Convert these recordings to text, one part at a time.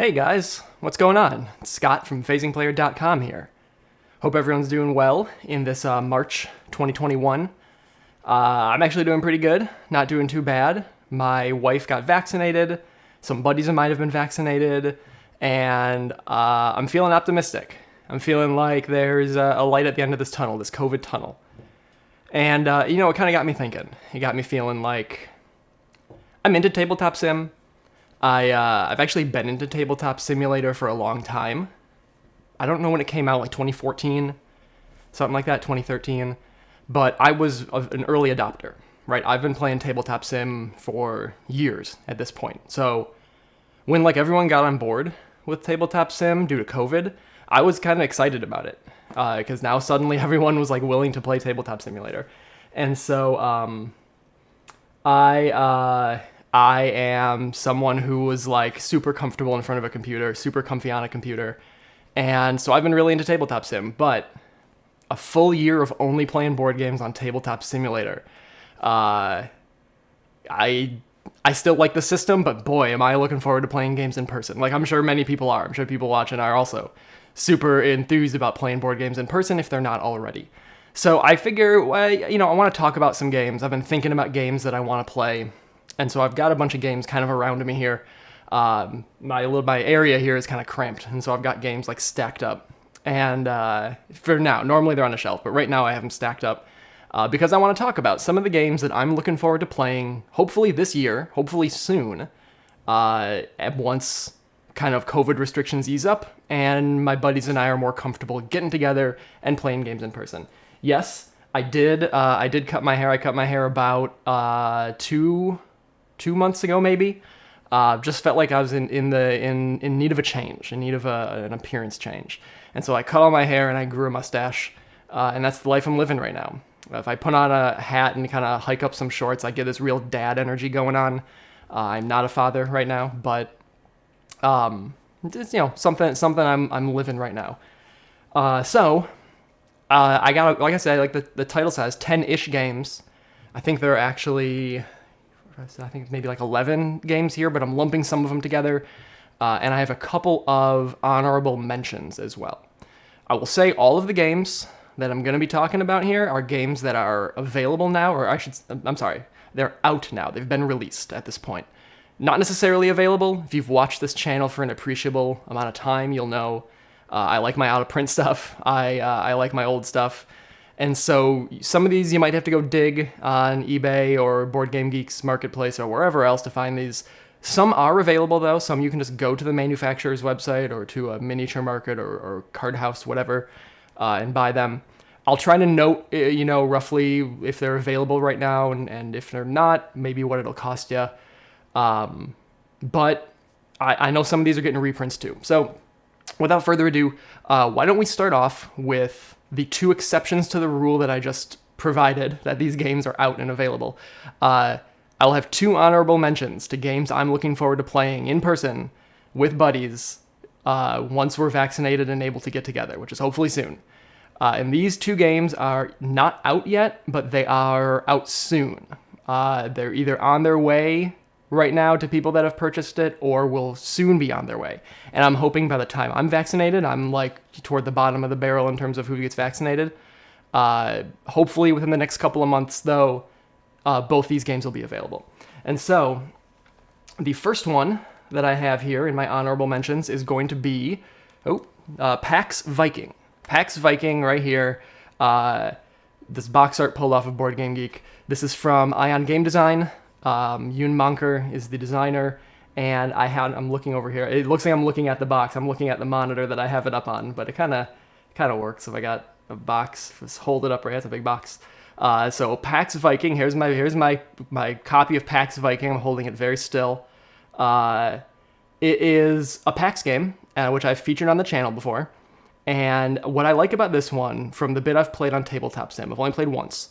Hey guys, what's going on? It's Scott from phasingplayer.com here. Hope everyone's doing well in this March 2021. I'm actually doing pretty good, not doing too bad. My wife got vaccinated, some buddies of mine have been vaccinated, and I'm feeling optimistic. I'm feeling like there's a light at the end of this tunnel, this COVID tunnel. And, it kind of got me thinking. It got me feeling like I'm into tabletop sim. I've actually been into Tabletop Simulator for a long time. I don't know when it came out, like 2014, something like that, 2013. But I was an early adopter, right? I've been playing Tabletop Sim for years at this point. So when like everyone got on board with Tabletop Sim due to COVID, I was kind of excited about it because now suddenly everyone was like willing to play Tabletop Simulator. And so I am someone who was like super comfortable in front of a computer, super comfy on a computer. And so I've been really into Tabletop Sim, but a full year of only playing board games on Tabletop Simulator. I still like the system, but boy, am I looking forward to playing games in person. Like I'm sure many people are. I'm sure people watching are also super enthused about playing board games in person if they're not already. So I figure, I want to talk about some games. I've been thinking about games that I want to play. And so I've got a bunch of games kind of around me here. My area here is kind of cramped, and so I've got games like stacked up. And for now, normally they're on a shelf, but right now I have them stacked up because I want to talk about some of the games that I'm looking forward to playing, hopefully this year, hopefully soon, once kind of COVID restrictions ease up and my buddies and I are more comfortable getting together and playing games in person. Yes, I did cut my hair. I cut my hair about 2 months ago, maybe. Just felt like I was in need of a change, in need of an appearance change. And so I cut all my hair and I grew a mustache, and that's the life I'm living right now. If I put on a hat and kind of hike up some shorts, I get this real dad energy going on. I'm not a father right now, but it's something I'm living right now. I got, like I said, like the title says, 10-ish games. I think there are actually, I think maybe like 11 games here, but I'm lumping some of them together. And I have a couple of honorable mentions as well. I will say all of the games that I'm going to be talking about here are games that are available now, I'm sorry, they're out now. They've been released at this point. Not necessarily available. If you've watched this channel for an appreciable amount of time, you'll know I like my out-of-print stuff. I like my old stuff. And so some of these you might have to go dig on eBay or Board Game Geek's Marketplace or wherever else to find these. Some are available though. Some you can just go to the manufacturer's website or to a miniature market or card house, whatever, and buy them. I'll try to note, roughly if they're available right now and if they're not, maybe what it'll cost you. But I know some of these are getting reprints too. So without further ado, why don't we start off with the two exceptions to the rule that I just provided, that these games are out and available. I'll have two honorable mentions to games I'm looking forward to playing in person with buddies once we're vaccinated and able to get together, which is hopefully soon. And these two games are not out yet, but they are out soon. They're either on their way right now to people that have purchased it or will soon be on their way. And I'm hoping by the time I'm vaccinated, I'm like toward the bottom of the barrel in terms of who gets vaccinated. Hopefully within the next couple of months though, both these games will be available. And so the first one that I have here in my honorable mentions is going to be PAX Viking. PAX Viking right here. This box art pulled off of Board Game Geek. This is from Ion Game Design. Yoon Monker is the designer, and I'm looking over here. It looks like I'm looking at the box. I'm looking at the monitor that I have it up on, but it kind of works. If I got a box, just hold it up right. That's a big box. So PAX Viking. Here's my copy of PAX Viking. I'm holding it very still. It is a PAX game, which I've featured on the channel before. And what I like about this one, from the bit I've played on Tabletop Sim, I've only played once.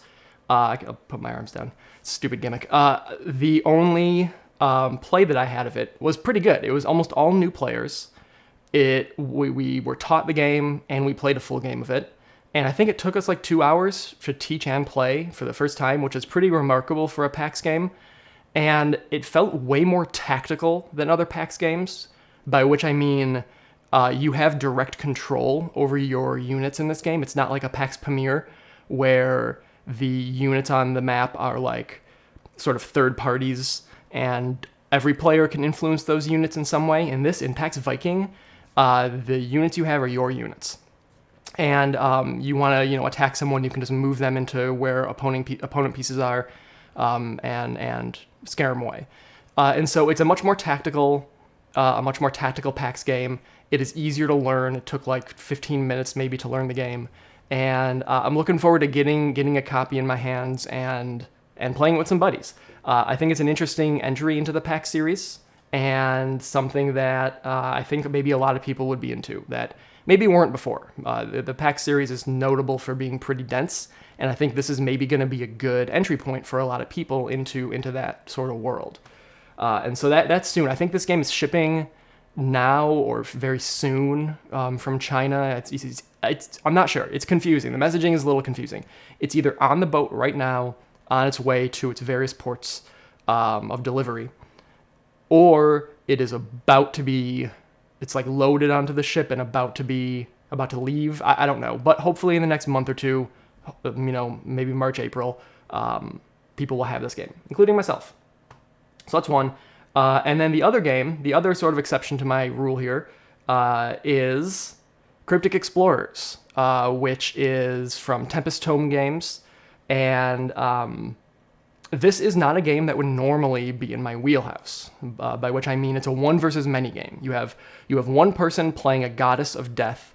I'll put my arms down. Stupid gimmick. The only play that I had of it was pretty good. It was almost all new players. We were taught the game and we played a full game of it. And I think it took us like 2 hours to teach and play for the first time, which is pretty remarkable for a PAX game. And it felt way more tactical than other PAX games. by which I mean you have direct control over your units in this game. It's not like a PAX Premier where the units on the map are like sort of third parties and every player can influence those units in some way. In PAX Viking, the units you have are your units. And you want to, attack someone, you can just move them into where opponent pieces are, and scare them away. And so it's a much more tactical PAX game. It is easier to learn. It took like 15 minutes maybe to learn the game, and I'm looking forward to getting a copy in my hands and playing it with some buddies. I think it's an interesting entry into the PAX series, and something that I think maybe a lot of people would be into that maybe weren't before. The PAX series is notable for being pretty dense, and I think this is maybe going to be a good entry point for a lot of people into that sort of world. And so that's soon. I think this game is shipping now or very soon from China. I'm not sure. It's confusing. The messaging is a little confusing. It's either on the boat right now, on its way to its various ports of delivery, or it is about to be, it's like loaded onto the ship and about to leave. I don't know, but hopefully in the next month or two, maybe March, April, people will have this game, including myself. So that's one. And then the other sort of exception to my rule here, is Cryptic Explorers, which is from Tempest Tome Games. And this is not a game that would normally be in my wheelhouse, by which I mean it's a one versus many game. You have one person playing a goddess of death,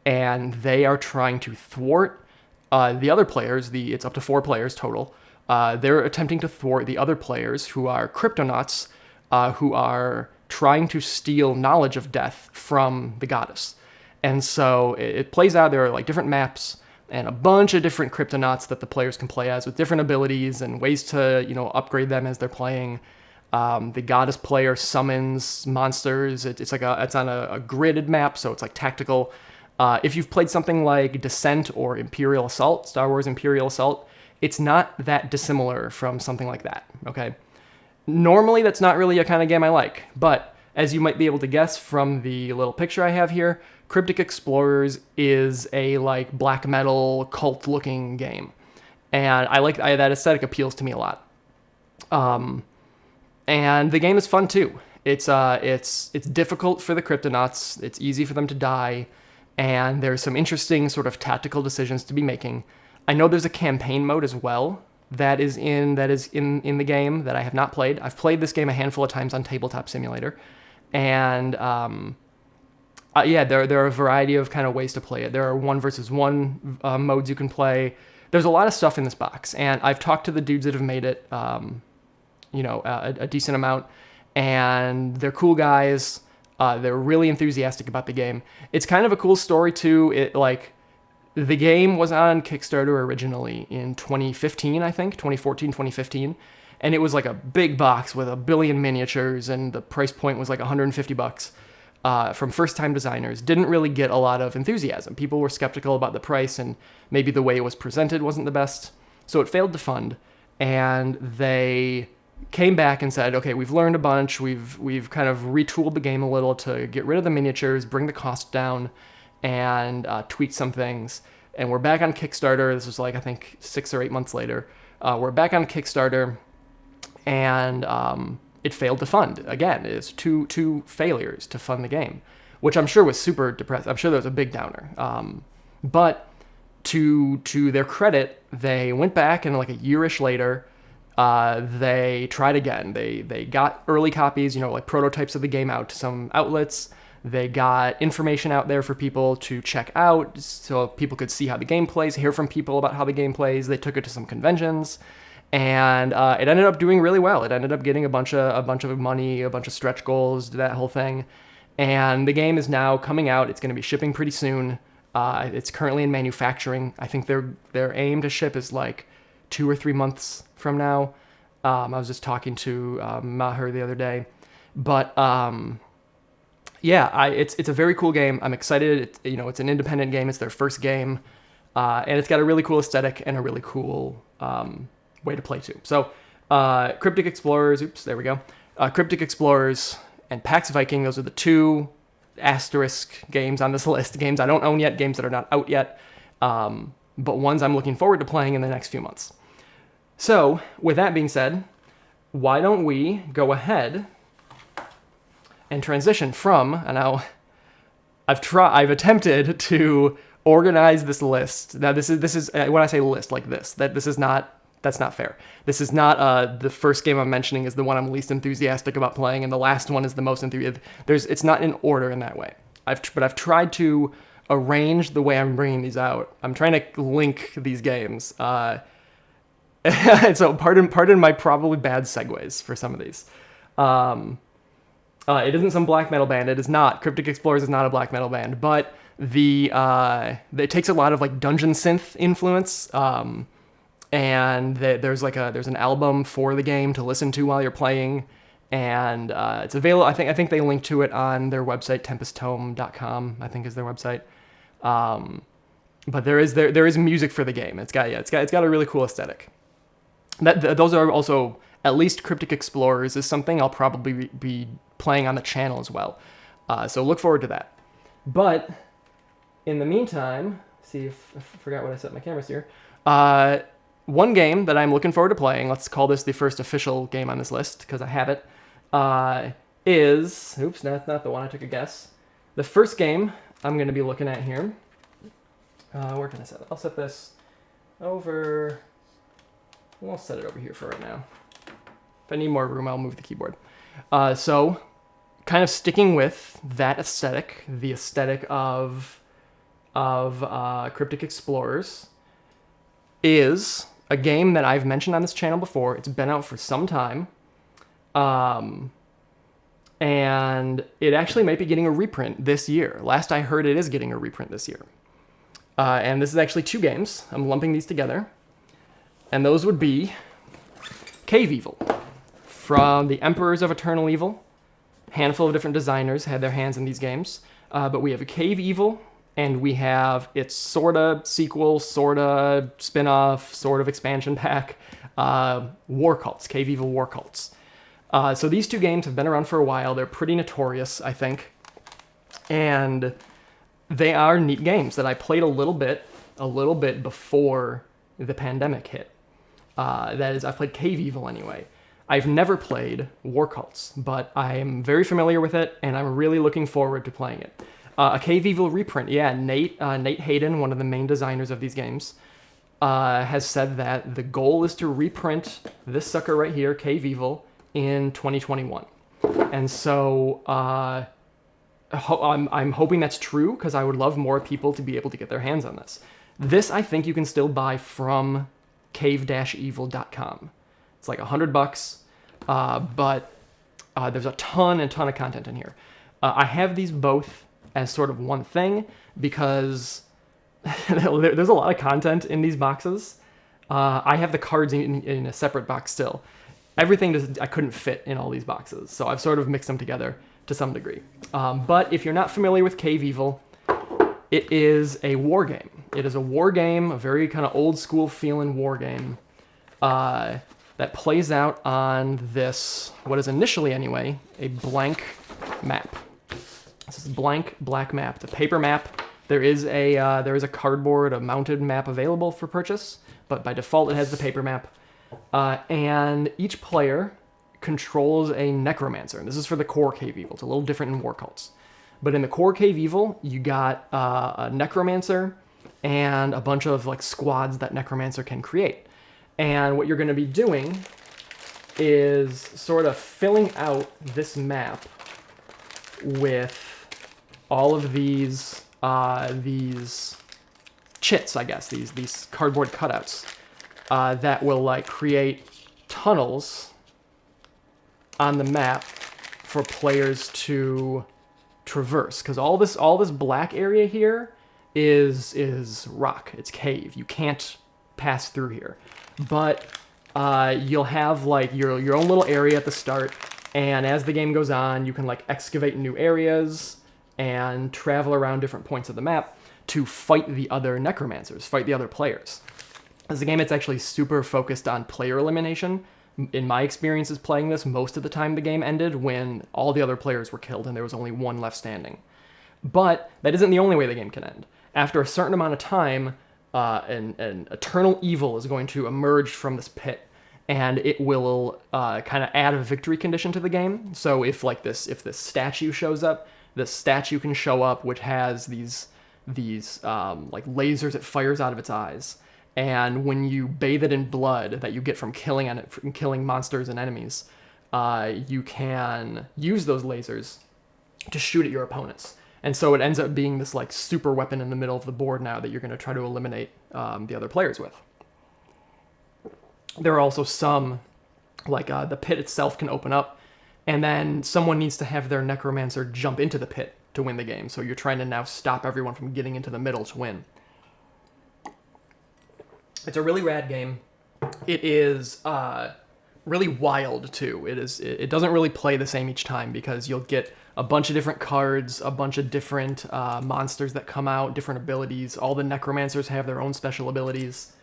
and they are trying to thwart the other players. It's up to 4 players total. They're attempting to thwart the other players who are cryptonauts, who are trying to steal knowledge of death from the goddess. And so it plays out. There are like different maps and a bunch of different cryptonauts that the players can play as with different abilities and ways to, upgrade them as they're playing. The goddess player summons monsters. It's on a gridded map, so it's like tactical. If you've played something like Descent or Imperial Assault, Star Wars Imperial Assault, it's not that dissimilar from something like that, okay? Normally, that's not really a kind of game I like, but as you might be able to guess from the little picture I have here, Cryptic Explorers is a like black metal cult-looking game, and that aesthetic appeals to me a lot. And the game is fun too. It's difficult for the cryptonauts. It's easy for them to die, and there's some interesting sort of tactical decisions to be making. I know there's a campaign mode as well that is in the game that I have not played. I've played this game a handful of times on Tabletop Simulator, and there are a variety of kind of ways to play it. There are 1 versus 1 modes you can play. There's a lot of stuff in this box, and I've talked to the dudes that have made it, a decent amount, and they're cool guys. They're really enthusiastic about the game. It's kind of a cool story too. The game was on Kickstarter originally in 2015, I think, 2014, 2015. And it was like a big box with a billion miniatures, and the price point was like $150 from first-time designers. Didn't really get a lot of enthusiasm. People were skeptical about the price, and maybe the way it was presented wasn't the best. So it failed to fund, and they came back and said, okay, we've learned a bunch. We've kind of retooled the game a little to get rid of the miniatures, bring the cost down, and tweak some things. And we're back on Kickstarter. This was like, I think 6 or 8 months later. We're back on Kickstarter, and it failed to fund. Again, it's two failures to fund the game, which I'm sure was super depressing. I'm sure that was a big downer. But to their credit, they went back, and like a year-ish later, they tried again. They got early copies, like prototypes of the game out to some outlets. They got information out there for people to check out so people could see how the game plays, hear from people about how the game plays. They took it to some conventions, and it ended up doing really well. It ended up getting a bunch of money, a bunch of stretch goals, that whole thing. And the game is now coming out. It's going to be shipping pretty soon. It's currently in manufacturing. I think their aim to ship is like 2 or 3 months from now. I was just talking to Maher the other day. But it's a very cool game. I'm excited. It's an independent game. It's their first game, and it's got a really cool aesthetic and a really cool way to play too. So, Cryptic Explorers. Oops, there we go. Cryptic Explorers, and Pax Viking. Those are the two asterisk games on this list. Games I don't own yet, games that are not out yet, but ones I'm looking forward to playing in the next few months. So, with that being said, why don't we go ahead and transition from, and now I've attempted to organize this list. Now this is when I say list like this, that's not fair. This is not the first game I'm mentioning is the one I'm least enthusiastic about playing, and the last one is the most enthusiastic. It's not in order in that way. But I've tried to arrange the way I'm bringing these out. I'm trying to link these games. So pardon my probably bad segues for some of these. It isn't some black metal band. It is not. Cryptic Explorers is not a black metal band, but it takes a lot of like dungeon synth influence. And there's an album for the game to listen to while you're playing, and it's available. I think they link to it on their website, tempesttome.com, I think is their website. But there is music for the game. It's got a really cool aesthetic. Those are also, at least Cryptic Explorers is something I'll probably be playing on the channel as well. So look forward to that. But in the meantime, see if I forgot what I set my cameras here. One game that I'm looking forward to playing, let's call this the first official game on this list, because I have it, is... Oops, that's not the one I took a guess. The first game I'm going to be looking at here... where can I set it? I'll set this over... I'll set it over here for right now. If I need more room, I'll move the keyboard. So, kind of sticking with that aesthetic, the aesthetic of Cryptic Explorers, is a game that I've mentioned on this channel before. It's been out for some time. And it actually might be getting a reprint this year. Last I heard, it is getting a reprint this year. And this is actually two games. I'm lumping these together. And those would be Cave Evil from the Emperors of Eternal Evil. A handful of different designers had their hands in these games. But we have a Cave Evil, and we have its sorta sequel, sorta spin-off, sort of expansion pack, War Cults, Cave Evil War Cults. So these two games have been around for a while. They're pretty notorious, I think. And they are neat games that I played a little bit before the pandemic hit. That is, I've played Cave Evil anyway. I've never played War Cults, but I am very familiar with it, and I'm really looking forward to playing it. A Cave Evil reprint, yeah. Nate Hayden, one of the main designers of these games, has said that the goal is to reprint this sucker right here, Cave Evil, in 2021. And so I'm hoping that's true, because I would love more people to be able to get their hands on this. This, I think you can still buy from cave-evil.com. It's like $100, but there's a ton of content in here. I have these both as sort of one thing, because there's a lot of content in these boxes. I have the cards in a separate box still. Everything I couldn't fit in all these boxes, so I've sort of mixed them together to some degree. But if you're not familiar with Cave Evil, it is a war game. It is a war game, a very kind of old school feeling war game that plays out on this, what is initially anyway, a blank map. This is a blank black map. The paper map, there is a cardboard, a mounted map available for purchase, but by default it has the paper map. And each player controls a necromancer. And this is for the core Cave Evil. It's a little different in War Cults. But in the core Cave Evil, you got a necromancer and a bunch of like squads that necromancer can create. And what you're going to be doing is sort of filling out this map with all of these chits, I guess, these cardboard cutouts that will like create tunnels on the map for players to traverse. Because all this black area here is rock. It's cave. You can't pass through here. But you'll have like your own little area at the start, and as the game goes on, you can like excavate new areas and travel around different points of the map to fight the other necromancers, fight the other players. As a game, it's actually super focused on player elimination. In my experiences playing this, most of the time the game ended when all the other players were killed and there was only one left standing. But that isn't the only way the game can end. After a certain amount of time, an eternal evil is going to emerge from this pit, and it will kind of add a victory condition to the game. So if this statue shows up, the statue can show up, which has these like lasers it fires out of its eyes. And when you bathe it in blood that you get from killing monsters and enemies, you can use those lasers to shoot at your opponents. And so it ends up being this like super weapon in the middle of the board now that you're going to try to eliminate the other players with. There are also some, like the pit itself can open up, and then someone needs to have their necromancer jump into the pit to win the game. So you're trying to now stop everyone from getting into the middle to win. It's a really rad game. It is really wild too. It doesn't really play the same each time because you'll get a bunch of different cards, a bunch of different monsters that come out, different abilities. All the necromancers have their own special abilities.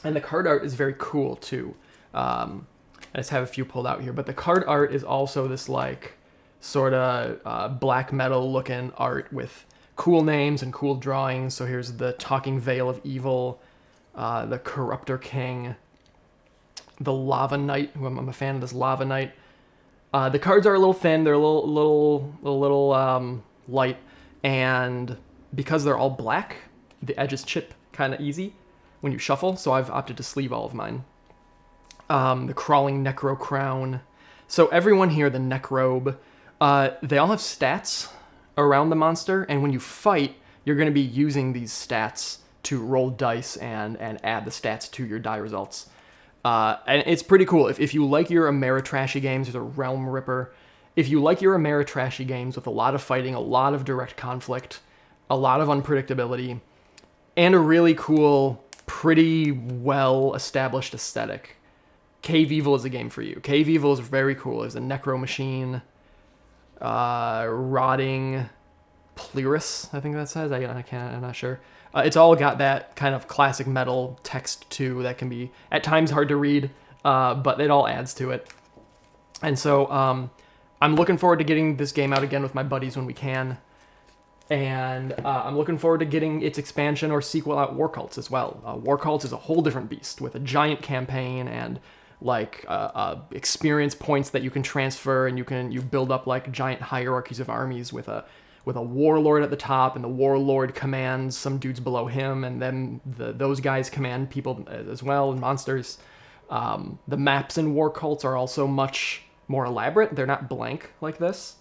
And the card art is very cool too. I just have a few pulled out here, but the card art is also this like sort of black metal looking art with cool names and cool drawings. So here's the Talking Veil of Evil, the Corruptor King, the Lava Knight, who I'm a fan of this Lava Knight. The cards are a little thin, they're a little light, and because they're all black, the edges chip kind of easy when you shuffle, so I've opted to sleeve all of mine. The Crawling Necro Crown. So everyone here, the Necrobe, they all have stats around the monster, and when you fight, you're going to be using these stats to roll dice and add the stats to your die results. And it's pretty cool. If you like your Ameritrashy games, there's a Realm Ripper. If you like your Ameritrashy games with a lot of fighting, a lot of direct conflict, a lot of unpredictability, and a really cool, pretty well-established aesthetic, Cave Evil is a game for you. Cave Evil is very cool. There's a Necro Machine, Rotting Plerus, I think that says. I'm not sure. It's all got that kind of classic metal text too that can be at times hard to read, but it all adds to it. And so I'm looking forward to getting this game out again with my buddies when we can. And I'm looking forward to getting its expansion or sequel out, War Cults, as well. War Cults is a whole different beast with a giant campaign and like experience points that you can transfer, and you build up like giant hierarchies of armies with a warlord at the top, and the warlord commands some dudes below him, and then those guys command people as well, and monsters. The maps in War Cults are also much more elaborate. They're not blank like this.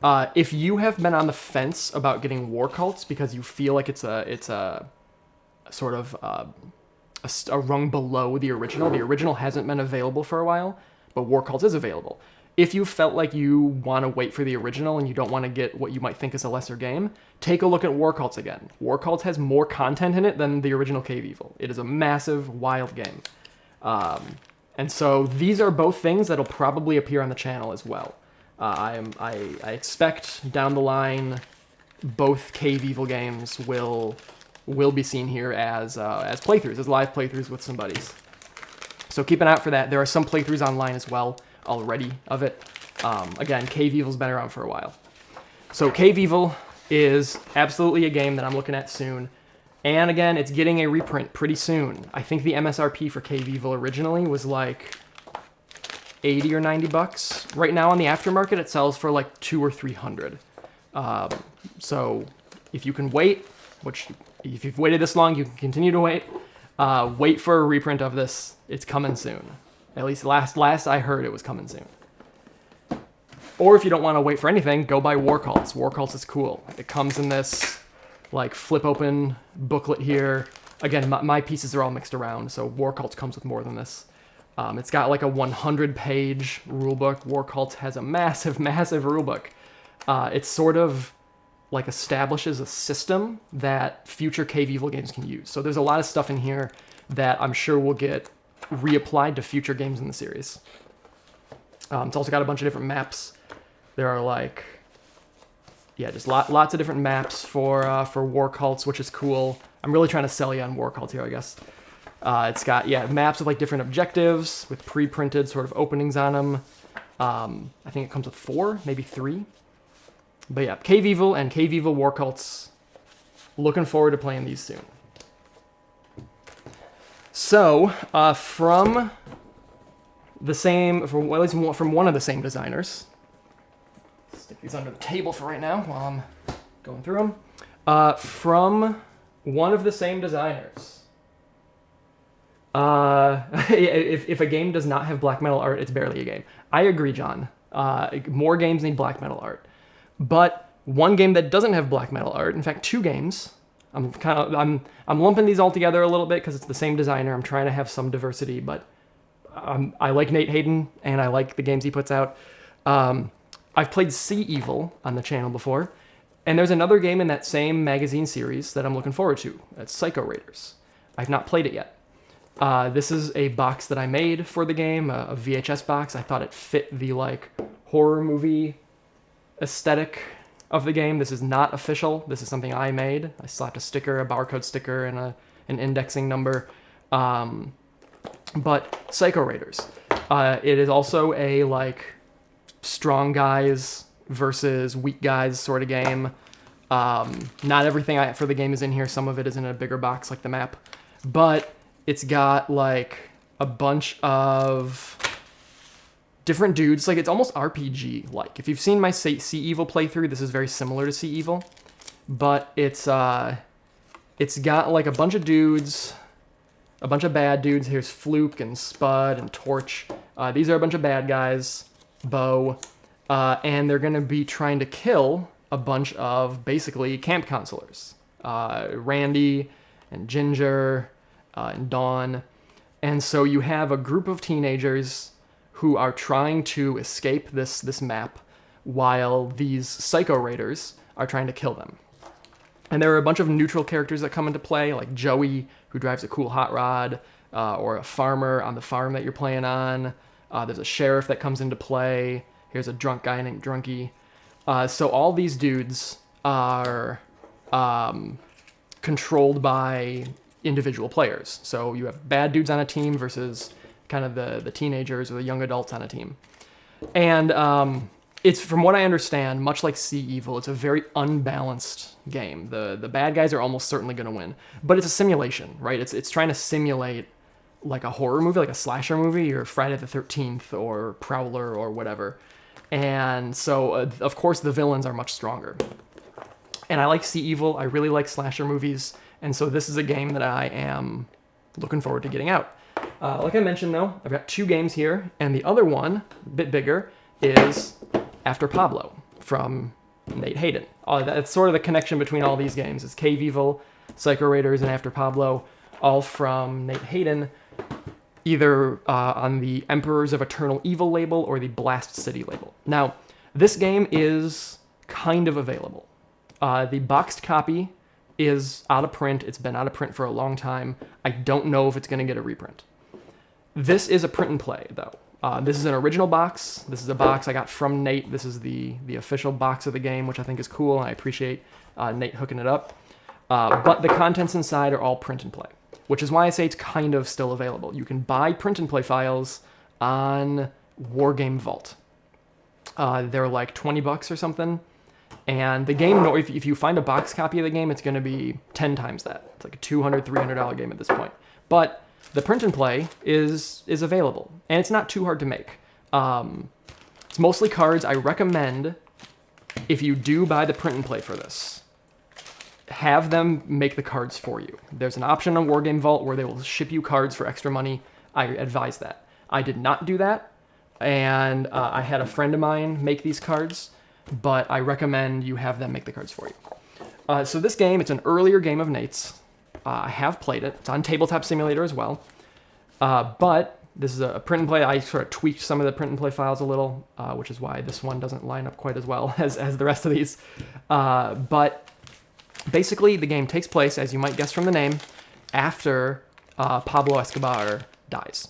If you have been on the fence about getting War Cults because you feel like it's a sort of a rung below the original hasn't been available for a while, but War Cults is available. If you felt like you want to wait for the original and you don't want to get what you might think is a lesser game, take a look at War Cults again. War Cults has more content in it than the original Cave Evil. It is a massive, wild game. And so these are both things that'll probably appear on the channel as well. I expect down the line both Cave Evil games will be seen here as playthroughs, as live playthroughs with some buddies. So keep an eye out for that. There are some playthroughs online as well already of it. Again, Cave Evil's been around for a while. So Cave Evil is absolutely a game that I'm looking at soon. And again, it's getting a reprint pretty soon. I think the MSRP for Cave Evil originally was like 80 or 90 bucks. Right now on the aftermarket, it sells for like 200 or 300. So if you can wait, which if you've waited this long, you can continue to wait. Wait for a reprint of this. It's coming soon. At least last I heard it was coming soon. Or if you don't want to wait for anything, go buy War Cults. War Cults is cool. It comes in this like flip open booklet here. Again, my pieces are all mixed around, so War Cults comes with more than this. It's got like a 100-page rulebook. War Cults has a massive, massive rulebook. It sort of like establishes a system that future Cave Evil games can use. So there's a lot of stuff in here that I'm sure will get reapplied to future games in the series. It's also got a bunch of different maps. There are like, yeah, just lots of different maps for War Cults, which is cool. I'm really trying to sell you on War Cults here, I guess. It's got, maps with like different objectives with pre-printed sort of openings on them. I think it comes with 4, maybe 3. But yeah, Cave Evil and Cave Evil War Cults. Looking forward to playing these soon. So, from the same, from at least from one of the same designers. Stick these under the table for right now while I'm going through them. From one of the same designers. If a game does not have black metal art, it's barely a game. I agree, John. More games need black metal art. But one game that doesn't have black metal art, in fact, 2 games. I'm lumping these all together a little bit because it's the same designer. I'm trying to have some diversity, but I like Nate Hayden and I like the games he puts out. I've played Sea Evil on the channel before, and there's another game in that same magazine series that I'm looking forward to. That's Psycho Raiders. I've not played it yet. This is a box that I made for the game, a VHS box. I thought it fit the like horror movie aesthetic of the game. This is not official. This is something I made. I slapped a sticker, a barcode sticker, and an indexing number. But Psycho Raiders. It is also a like strong guys versus weak guys sort of game. Not everything for the game is in here. Some of it is in a bigger box like the map. But it's got like a bunch of different dudes. Like it's almost RPG like. If you've seen my Sea Evil playthrough, this is very similar to Sea Evil. But it's got like a bunch of dudes, a bunch of bad dudes. Here's Fluke and Spud and Torch. These are a bunch of bad guys. Bo. And they're gonna be trying to kill a bunch of basically camp counselors. Randy and Ginger and Dawn. And so you have a group of teenagers who are trying to escape this map while these Psycho Raiders are trying to kill them. And there are a bunch of neutral characters that come into play, like Joey, who drives a cool hot rod, or a farmer on the farm that you're playing on. There's a sheriff that comes into play. Here's a drunk guy named Drunky. So all these dudes are controlled by individual players. So you have bad dudes on a team versus kind of the teenagers or the young adults on a team. And it's, from what I understand, much like Sea Evil, it's a very unbalanced game. The bad guys are almost certainly going to win. But it's a simulation, right? It's trying to simulate like a horror movie, like a slasher movie, or Friday the 13th, or Prowler, or whatever. And so, of course, the villains are much stronger. And I like Sea Evil. I really like slasher movies. And so this is a game that I am looking forward to getting out. Like I mentioned, though, I've got 2 games here. And the other one, a bit bigger, is After Pablo from Nate Hayden. That's sort of the connection between all these games. It's Cave Evil, Psycho Raiders, and After Pablo, all from Nate Hayden, either on the Emperors of Eternal Evil label or the Blast City label. Now, this game is kind of available. The boxed copy is out of print. It's been out of print for a long time. I don't know if it's going to get a reprint. This is a print and play, though. This is an original box. This is a box I got from Nate. This is the official box of the game, which I think is cool, and I appreciate Nate hooking it up. But the contents inside are all print and play, which is why I say it's kind of still available. You can buy print and play files on Wargame Vault. They're like $20 or something. And the game, if you find a box copy of the game, it's going to be 10 times that. It's like a $200, $300 game at this point. But the print and play is available, and it's not too hard to make. It's mostly cards. I recommend, if you do buy the print and play for this, have them make the cards for you. There's an option on Wargame Vault where they will ship you cards for extra money. I advise that. I did not do that, and I had a friend of mine make these cards, but I recommend you have them make the cards for you. So this game, it's an earlier game of Nate's. I have played it. It's on Tabletop Simulator as well. But this is a print and play. I sort of tweaked some of the print and play files a little, which is why this one doesn't line up quite as well as the rest of these. But basically, the game takes place, as you might guess from the name, after Pablo Escobar dies.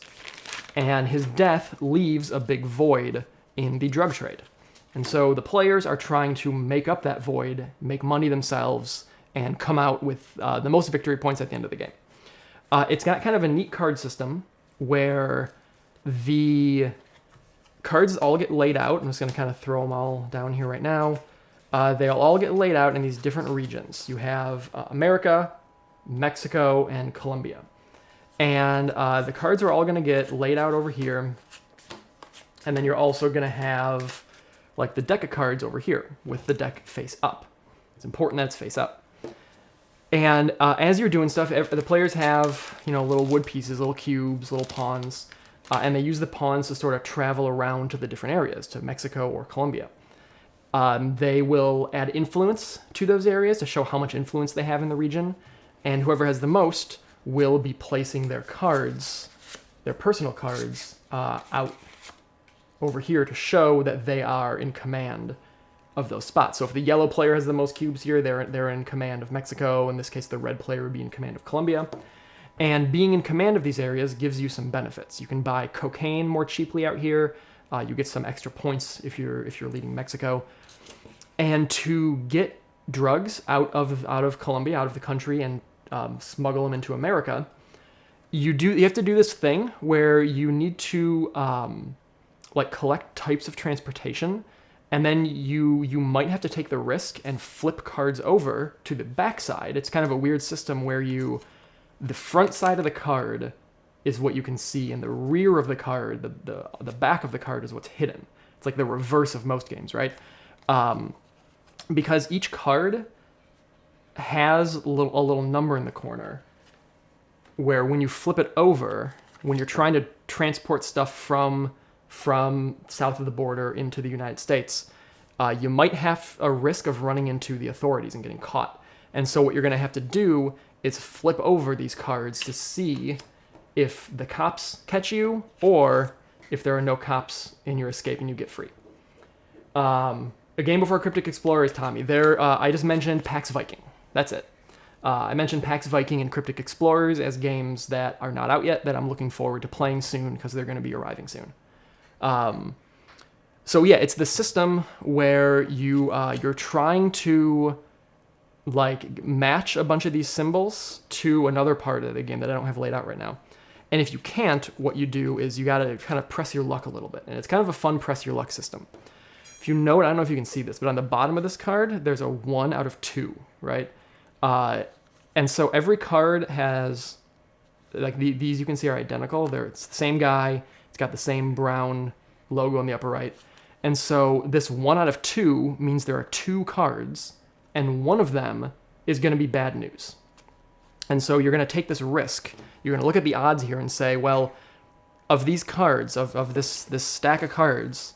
And his death leaves a big void in the drug trade. And so the players are trying to make up that void, make money themselves, and come out with the most victory points at the end of the game. It's got kind of a neat card system where the cards all get laid out. I'm just going to kind of throw them all down here right now. They'll all get laid out in these different regions. You have America, Mexico, and Colombia. And the cards are all going to get laid out over here. And then you're also going to have like the deck of cards over here with the deck face up. It's important that it's face up. And as you're doing stuff, the players have, little wood pieces, little cubes, little pawns, and they use the pawns to sort of travel around to the different areas, to Mexico or Colombia. They will add influence to those areas to show how much influence they have in the region, and whoever has the most will be placing their cards, their personal cards, out over here to show that they are in command of those spots. So if the yellow player has the most cubes here, they're in command of Mexico. In this case, the red player would be in command of Colombia. And being in command of these areas gives you some benefits. You can buy cocaine more cheaply out here. You get some extra points if you're leading Mexico. And to get drugs out of Colombia, out of the country, and smuggle them into America, you have to do this thing where you need to collect types of transportation, and then you might have to take the risk and flip cards over to the back side. It's kind of a weird system where the front side of the card is what you can see, and the rear of the card, the back of the card is what's hidden. It's like the reverse of most games, right? Because each card has a little number in the corner where when you flip it over, when you're trying to transport stuff from south of the border into the United States, you might have a risk of running into the authorities and getting caught. And so what you're going to have to do is flip over these cards to see if the cops catch you or if there are no cops in your escape and you get free. A game before Cryptic Explorer is Tommy. I just mentioned Pax Viking. That's it. I mentioned Pax Viking and Cryptic Explorers as games that are not out yet that I'm looking forward to playing soon because they're going to be arriving soon. So yeah, it's the system where you're trying to match a bunch of these symbols to another part of the game that I don't have laid out right now. And if you can't, what you do is you got to kind of press your luck a little bit. And it's kind of a fun press your luck system. If you note, I don't know if you can see this, but on the bottom of this card, there's a 1 out of 2, right? And so every card has, these you can see are identical. It's the same guy. It's got the same brown logo on the upper right. And so this 1 out of 2 means there are 2 cards, and one of them is going to be bad news. And so you're going to take this risk. You're going to look at the odds here and say, well, of these cards, of this stack of cards,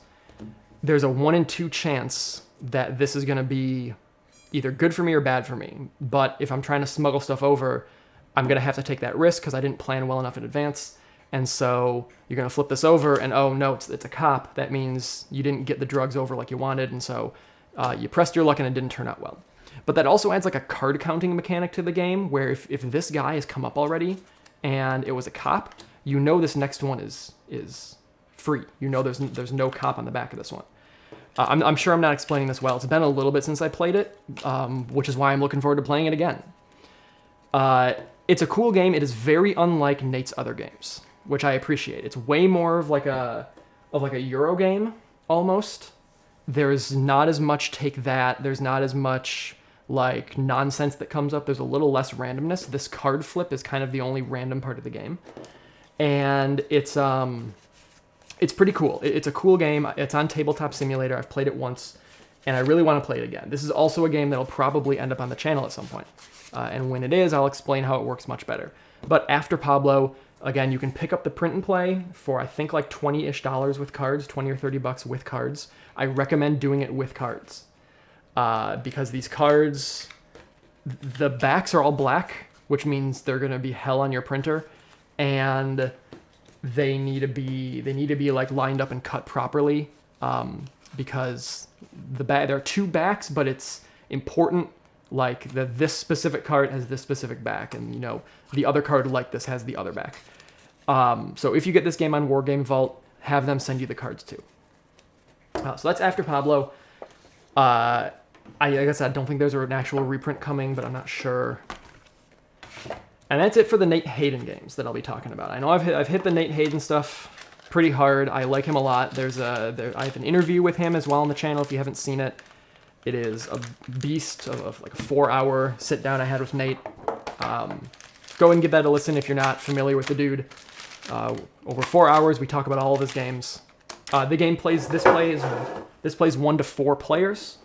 there's a 1 in 2 chance that this is going to be either good for me or bad for me. But if I'm trying to smuggle stuff over, I'm going to have to take that risk because I didn't plan well enough in advance. And so you're going to flip this over and, oh, no, it's a cop. That means you didn't get the drugs over like you wanted. And so you pressed your luck and it didn't turn out well. But that also adds a card counting mechanic to the game where if this guy has come up already and it was a cop, this next one is free. There's no cop on the back of this one. I'm sure I'm not explaining this well. It's been a little bit since I played it, which is why I'm looking forward to playing it again. It's a cool game. It is very unlike Nate's other games, which I appreciate. It's way more of a Euro game almost. There's not as much take that. There's not as much nonsense that comes up. There's a little less randomness. This card flip is kind of the only random part of the game, and it's pretty cool. It's a cool game. It's on Tabletop Simulator. I've played it once, and I really want to play it again. This is also a game that'll probably end up on the channel at some point. And when it is, I'll explain how it works much better. But after Pablo, again, you can pick up the print and play for, I think, $20-ish with cards, 20 or $30 with cards. I recommend doing it with cards. Because these cards, the backs are all black, which means they're going to be hell on your printer. And they need to be lined up and cut properly, because there are 2 backs, but it's important that this specific card has this specific back, and the other card like this has the other back. So if you get this game on Wargame Vault, have them send you the cards too. So that's after Pablo. I guess I don't think there's an actual reprint coming, but I'm not sure. And that's it for the Nate Hayden games that I'll be talking about. I know I've hit the Nate Hayden stuff pretty hard. I like him a lot. I have an interview with him as well on the channel if you haven't seen it. It is a beast of like a 4-hour sit down I had with Nate. Go and give that a listen if you're not familiar with the dude. Over 4 hours, we talk about all of his games. This plays 1 to 4 players.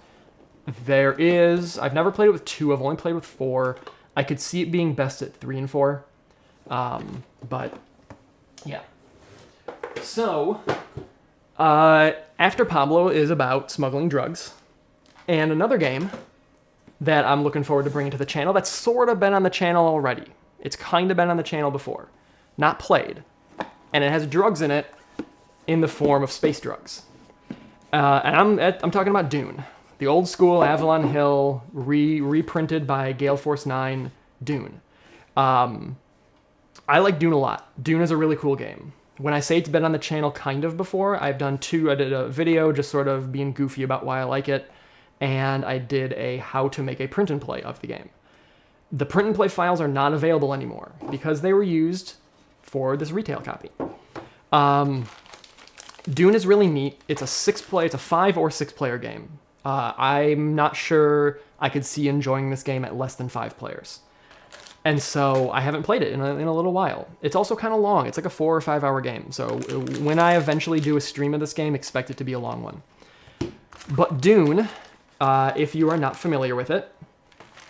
I've never played it with 2. I've only played with 4. I could see it being best at 3 and 4. But yeah. So, After Pablo is about smuggling drugs. And another game that I'm looking forward to bringing to the channel that's sort of been on the channel already. It's kind of been on the channel before. Not played. And it has drugs in it in the form of space drugs. And I'm talking about Dune. The old school Avalon Hill, reprinted by Gale Force 9 Dune. I like Dune a lot. Dune is a really cool game. When I say it's been on the channel kind of before, I did a video just sort of being goofy about why I like it, and I did a how to make a print and play of the game. The print and play files are not available anymore because they were used for this retail copy. Dune is really neat. It's a 5 or 6 player game. I'm not sure I could see enjoying this game at less than 5 players. And so I haven't played it in a little while. It's also kind of long. It's like a 4 or 5 hour game. So when I eventually do a stream of this game, expect it to be a long one. But Dune, if you are not familiar with it,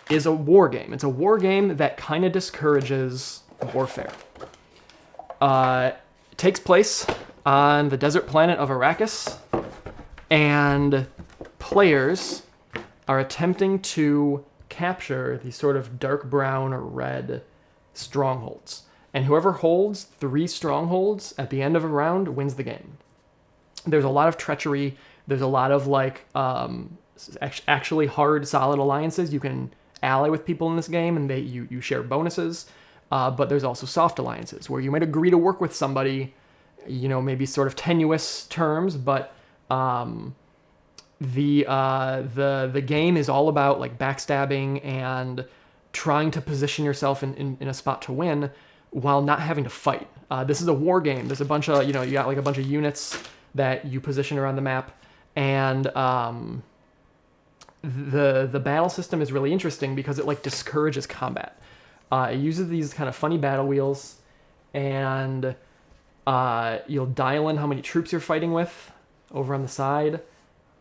is a war game. It's a war game that kind of discourages warfare. It takes place on the desert planet of Arrakis, and players are attempting to capture these sort of dark brown or red strongholds. And whoever holds 3 strongholds at the end of a round wins the game. There's a lot of treachery. There's a lot of actually hard, solid alliances. You can ally with people in this game, and you share bonuses. But there's also soft alliances where you might agree to work with somebody, maybe sort of tenuous terms, but the game is all about like backstabbing and trying to position yourself in a spot to win while not having to fight. This is a war game. There's a bunch of, you got like a bunch of units that you position around the map, and the battle system is really interesting because it like discourages combat. It uses these kind of funny battle wheels, and you'll dial in how many troops you're fighting with over on the side,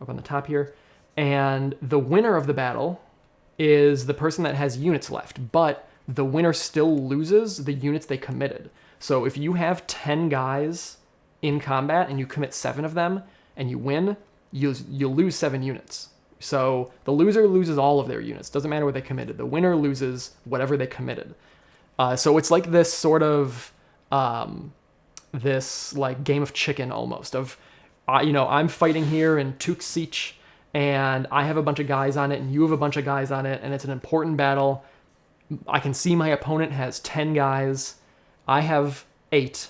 up on the top here, and the winner of the battle is the person that has units left, but the winner still loses the units they committed. So if you have 10 guys in combat and you commit 7 of them and you win, you'll lose 7 units. So the loser loses all of their units. Doesn't matter what they committed. The winner loses whatever they committed. So it's like this sort of this like game of chicken almost of, I'm fighting here in Tuk Siege, and I have a bunch of guys on it, and you have a bunch of guys on it, and it's an important battle. I can see my opponent has 10 guys. I have 8.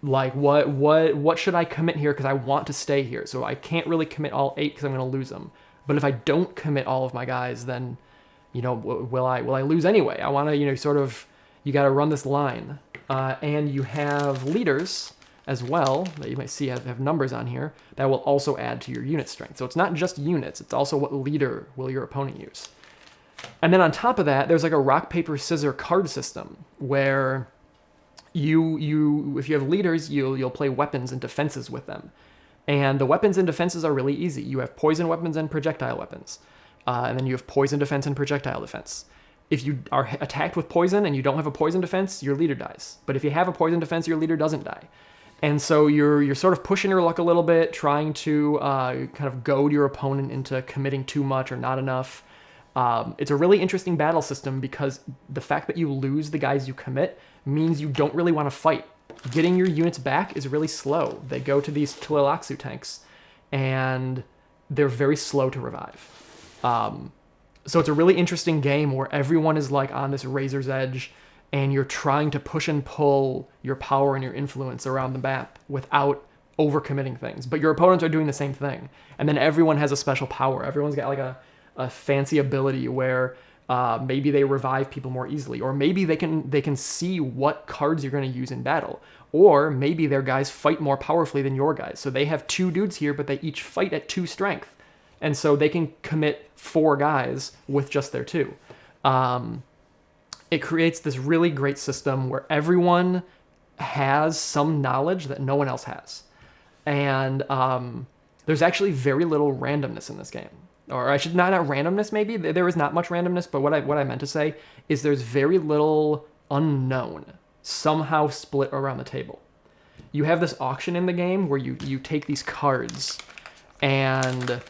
Like, what should I commit here? Because I want to stay here. So I can't really commit all 8 because I'm going to lose them. But if I don't commit all of my guys, then, will I lose anyway? I want to, you got to run this line. And you have leaders as well, that you might see have numbers on here, that will also add to your unit strength. So it's not just units, it's also what leader will your opponent use. And then on top of that, there's like a rock, paper, scissors card system where if you have leaders, you'll play weapons and defenses with them. And the weapons and defenses are really easy. You have poison weapons and projectile weapons. And then you have poison defense and projectile defense. If you are attacked with poison and you don't have a poison defense, your leader dies. But if you have a poison defense, your leader doesn't die. And so you're sort of pushing your luck a little bit, trying to kind of goad your opponent into committing too much or not enough. It's a really interesting battle system because the fact that you lose the guys you commit means you don't really want to fight. Getting your units back is really slow. They go to these Tleilaxu tanks, and they're very slow to revive. So it's a really interesting game where everyone is like on this razor's edge, and you're trying to push and pull your power and your influence around the map without overcommitting things. But your opponents are doing the same thing. And then everyone has a special power. Everyone's got like a fancy ability where Maybe they revive people more easily, or maybe they can see what cards you're going to use in battle, or maybe their guys fight more powerfully than your guys. So they have 2 dudes here, but they each fight at 2 strength, and so they can commit 4 guys with just their 2. It creates this really great system where everyone has some knowledge that no one else has, and there's actually very little randomness in this game. Or I should not randomness, maybe. There is not much randomness, but what I meant to say is there's very little unknown somehow split around the table. You have this auction in the game where you take these cards, and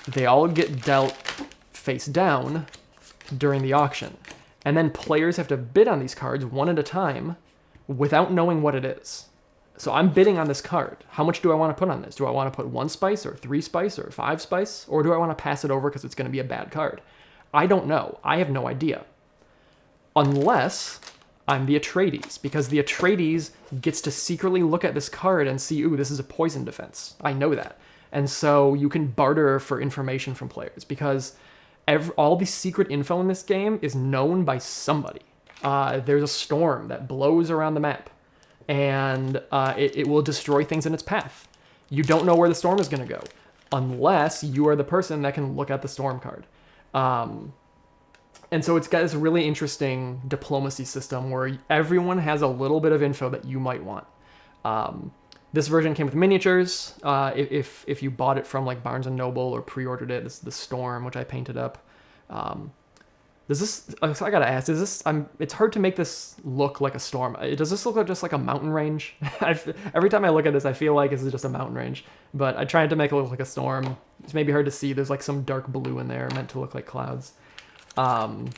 they all get dealt face down during the auction. And then players have to bid on these cards one at a time without knowing what it is. So I'm bidding on this card. How much do I want to put on this? Do I want to put 1 spice or 3 spice or 5 spice? Or do I want to pass it over because it's going to be a bad card? I don't know. I have no idea. Unless I'm the Atreides, because the Atreides gets to secretly look at this card and see, ooh, this is a poison defense. I know that. And so you can barter for information from players, because all the secret info in this game is known by somebody. There's a storm that blows around the map, and it will destroy things in its path. You don't know where the storm is going to go unless you are the person that can look at the storm card. And so it's got this really interesting diplomacy system where everyone has a little bit of info that you might want. This version came with miniatures. If you bought it from like Barnes & Noble or pre-ordered it, this is the storm, which I painted up. Does this? So I gotta ask. It's hard to make this look like a storm. Does this look like just like a mountain range? Every time I look at this, I feel like this is just a mountain range. But I tried to make it look like a storm. It's maybe hard to see. There's like some dark blue in there, meant to look like clouds. And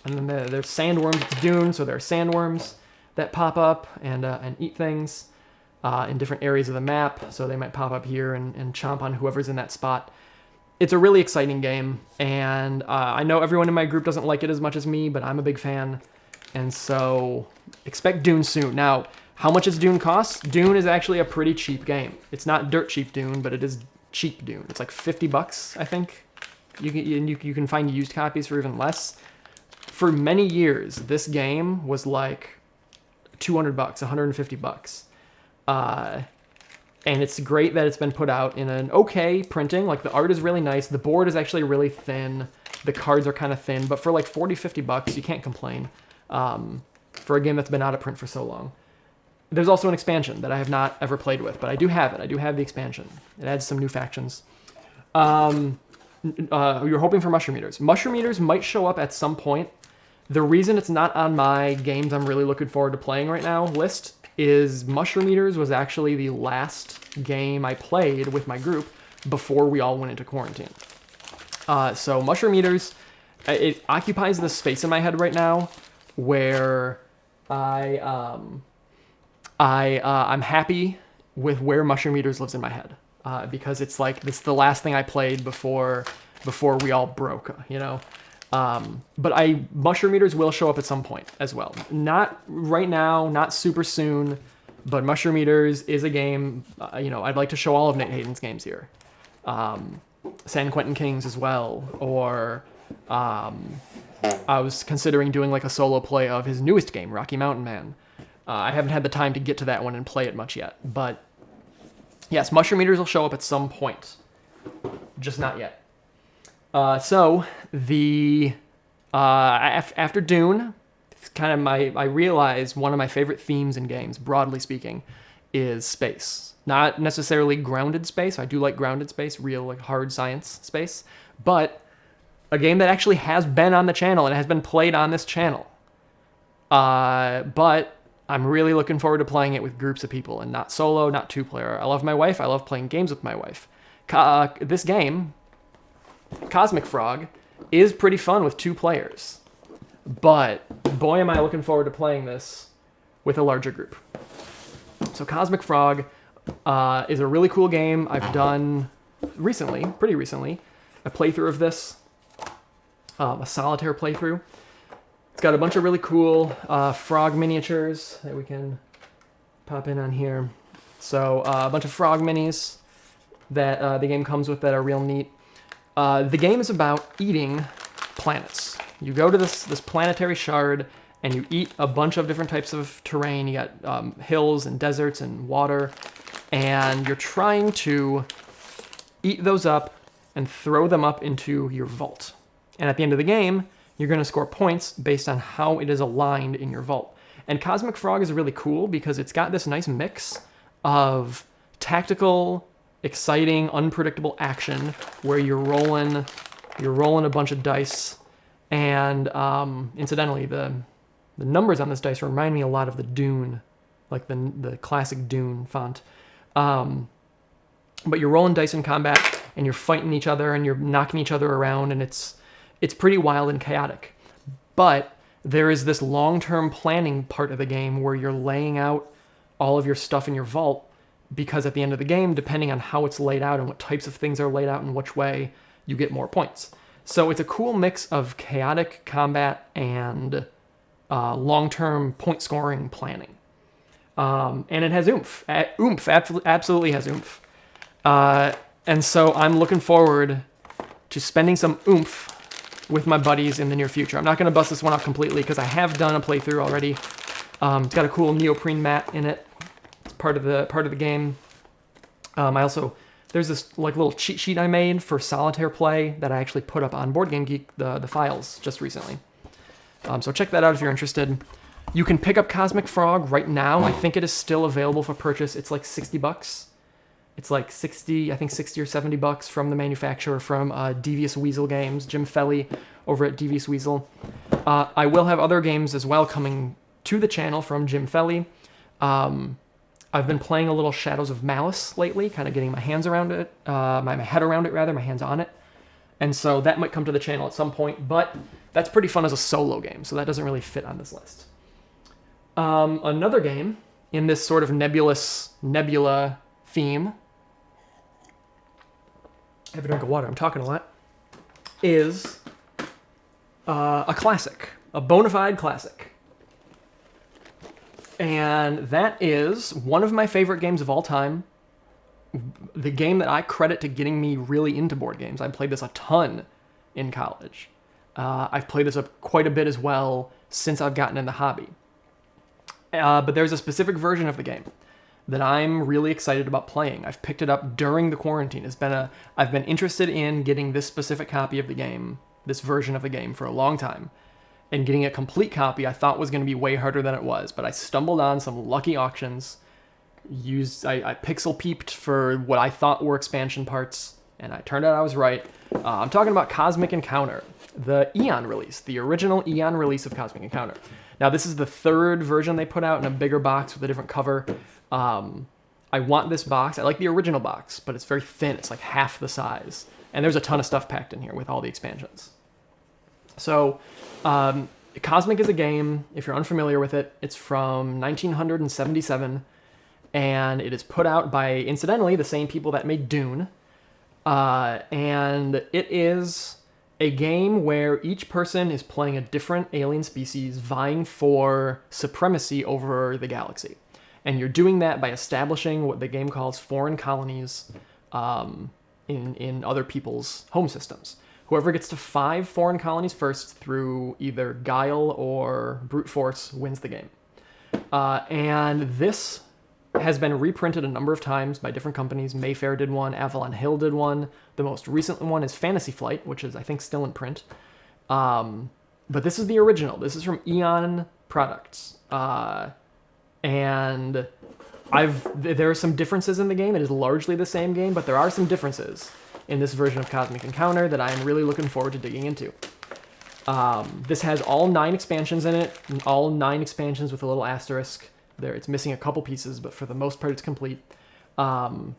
then there's sandworms. It's Dune, so there are sandworms that pop up and eat things in different areas of the map. So they might pop up here and chomp on whoever's in that spot. It's a really exciting game, and I know everyone in my group doesn't like it as much as me, but I'm a big fan, and so expect Dune soon. Now, how much does Dune cost? Dune is actually a pretty cheap game. It's not dirt cheap Dune, but it is cheap Dune. It's like $50, I think. You can find used copies for even less. For many years, this game was like $200, $150. And it's great that it's been put out in an okay printing. Like, the art is really nice. The board is actually really thin. The cards are kind of thin. But for like $40, $50, you can't complain for a game that's been out of print for so long. There's also an expansion that I have not ever played with, but I do have it. I do have the expansion. It adds some new factions. You're hoping for mushroom eaters. Mushroom eaters might show up at some point. The reason it's not on my games I'm really looking forward to playing right now list is Mushroom Eaters was actually the last game I played with my group before we all went into quarantine. So Mushroom Eaters, it occupies this space in my head right now where I'm happy with where Mushroom Eaters lives in my head, because it's like this is the last thing I played before we all broke, you know. But Mushroom Eaters will show up at some point as well. Not right now, not super soon, but Mushroom Eaters is a game, I'd like to show all of Nate Hayden's games here. San Quentin Kings as well, or I was considering doing like a solo play of his newest game, Rocky Mountain Man. I haven't had the time to get to that one and play it much yet, but yes, Mushroom Eaters will show up at some point, just not yet. So after Dune, it's kind of I realized one of my favorite themes in games, broadly speaking, is space. Not necessarily grounded space. I do like grounded space, real like hard science space, but a game that actually has been on the channel and has been played on this channel. But I'm really looking forward to playing it with groups of people and not solo, not 2-player. I love my wife. I love playing games with my wife. This game, Cosmic Frog, is pretty fun with 2 players, but boy am I looking forward to playing this with a larger group. So Cosmic Frog is a really cool game. I've done pretty recently, a playthrough of this, a solitaire playthrough. It's got a bunch of really cool frog miniatures that we can pop in on here. So a bunch of frog minis that the game comes with that are real neat. The game is about eating planets. You go to this planetary shard, and you eat a bunch of different types of terrain. You got hills and deserts and water, and you're trying to eat those up and throw them up into your vault. And at the end of the game, you're going to score points based on how it is aligned in your vault. And Cosmic Frog is really cool because it's got this nice mix of tactical, exciting, unpredictable action where you're rolling a bunch of dice. And incidentally, the numbers on this dice remind me a lot of the Dune, like the classic Dune font. But you're rolling dice in combat, and you're fighting each other, and you're knocking each other around, and it's pretty wild and chaotic. But there is this long-term planning part of the game where you're laying out all of your stuff in your vault, because at the end of the game, depending on how it's laid out and what types of things are laid out and which way, you get more points. So it's a cool mix of chaotic combat and long-term point-scoring planning. And it has oomph. Absolutely has oomph. And so I'm looking forward to spending some oomph with my buddies in the near future. I'm not going to bust this one out completely because I have done a playthrough already. It's got a cool neoprene mat in it. It's part of the game. There's this like little cheat sheet I made for solitaire play that I actually put up on Board Game Geek, the files, just recently. So check that out if you're interested. You can pick up Cosmic Frog right now. I think it is still available for purchase. It's like $60. It's like 60 or $70 from the manufacturer, from Devious Weasel Games, Jim Felly over at Devious Weasel. I will have other games as well coming to the channel from Jim Felly. I've been playing a little Shadows of Malice lately, kind of getting my hands around it, my head around it rather, my hands on it. And so that might come to the channel at some point, but that's pretty fun as a solo game, so that doesn't really fit on this list. Another game in this sort of nebula theme, I have a drink of water, I'm talking a lot, is a classic, a bona fide classic. And that is one of my favorite games of all time. The game that I credit to getting me really into board games. I played this a ton in college. I've played this quite a bit as well since I've gotten in the hobby. But there's a specific version of the game that I'm really excited about playing. I've picked it up during the quarantine. I've been interested in getting this specific copy of the game, this version of the game, for a long time. And getting a complete copy I thought was going to be way harder than it was. But I stumbled on some lucky auctions. I pixel peeped for what I thought were expansion parts, and I turned out I was right. I'm talking about Cosmic Encounter, the Eon release, the original Eon release of Cosmic Encounter. Now, this is the third version they put out in a bigger box with a different cover. I want this box. I like the original box, but it's very thin. It's like half the size. And there's a ton of stuff packed in here with all the expansions. So, Cosmic is a game, if you're unfamiliar with it, it's from 1977, and it is put out by, incidentally, the same people that made Dune. And it is a game where each person is playing a different alien species vying for supremacy over the galaxy. And you're doing that by establishing what the game calls foreign colonies in other people's home systems. Whoever gets to 5 foreign colonies first through either guile or brute force wins the game. And this has been reprinted a number of times by different companies. Mayfair did one, Avalon Hill did one. The most recent one is Fantasy Flight, which is, I think, still in print. But this is the original. This is from Eon Products. And there are some differences in the game. It is largely the same game, but there are some differences in this version of Cosmic Encounter that I am really looking forward to digging into. This has all 9 expansions in it, and all 9 expansions with a little asterisk. It's missing a couple pieces, but for the most part, it's complete. The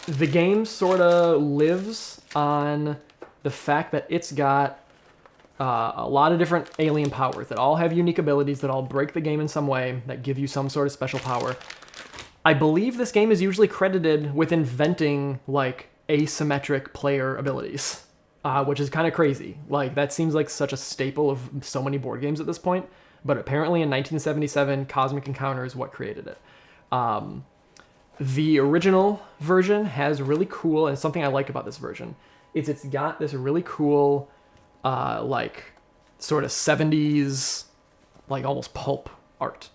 game sort of lives on the fact that it's got a lot of different alien powers that all have unique abilities that all break the game in some way, that give you some sort of special power. I believe this game is usually credited with inventing, like, asymmetric player abilities, which is kind of crazy. Like, that seems like such a staple of so many board games at this point, but apparently in 1977, Cosmic Encounter is what created it. The original version has really cool, and something I like about this version is it's got this really cool like sort of 70s, like almost pulp art.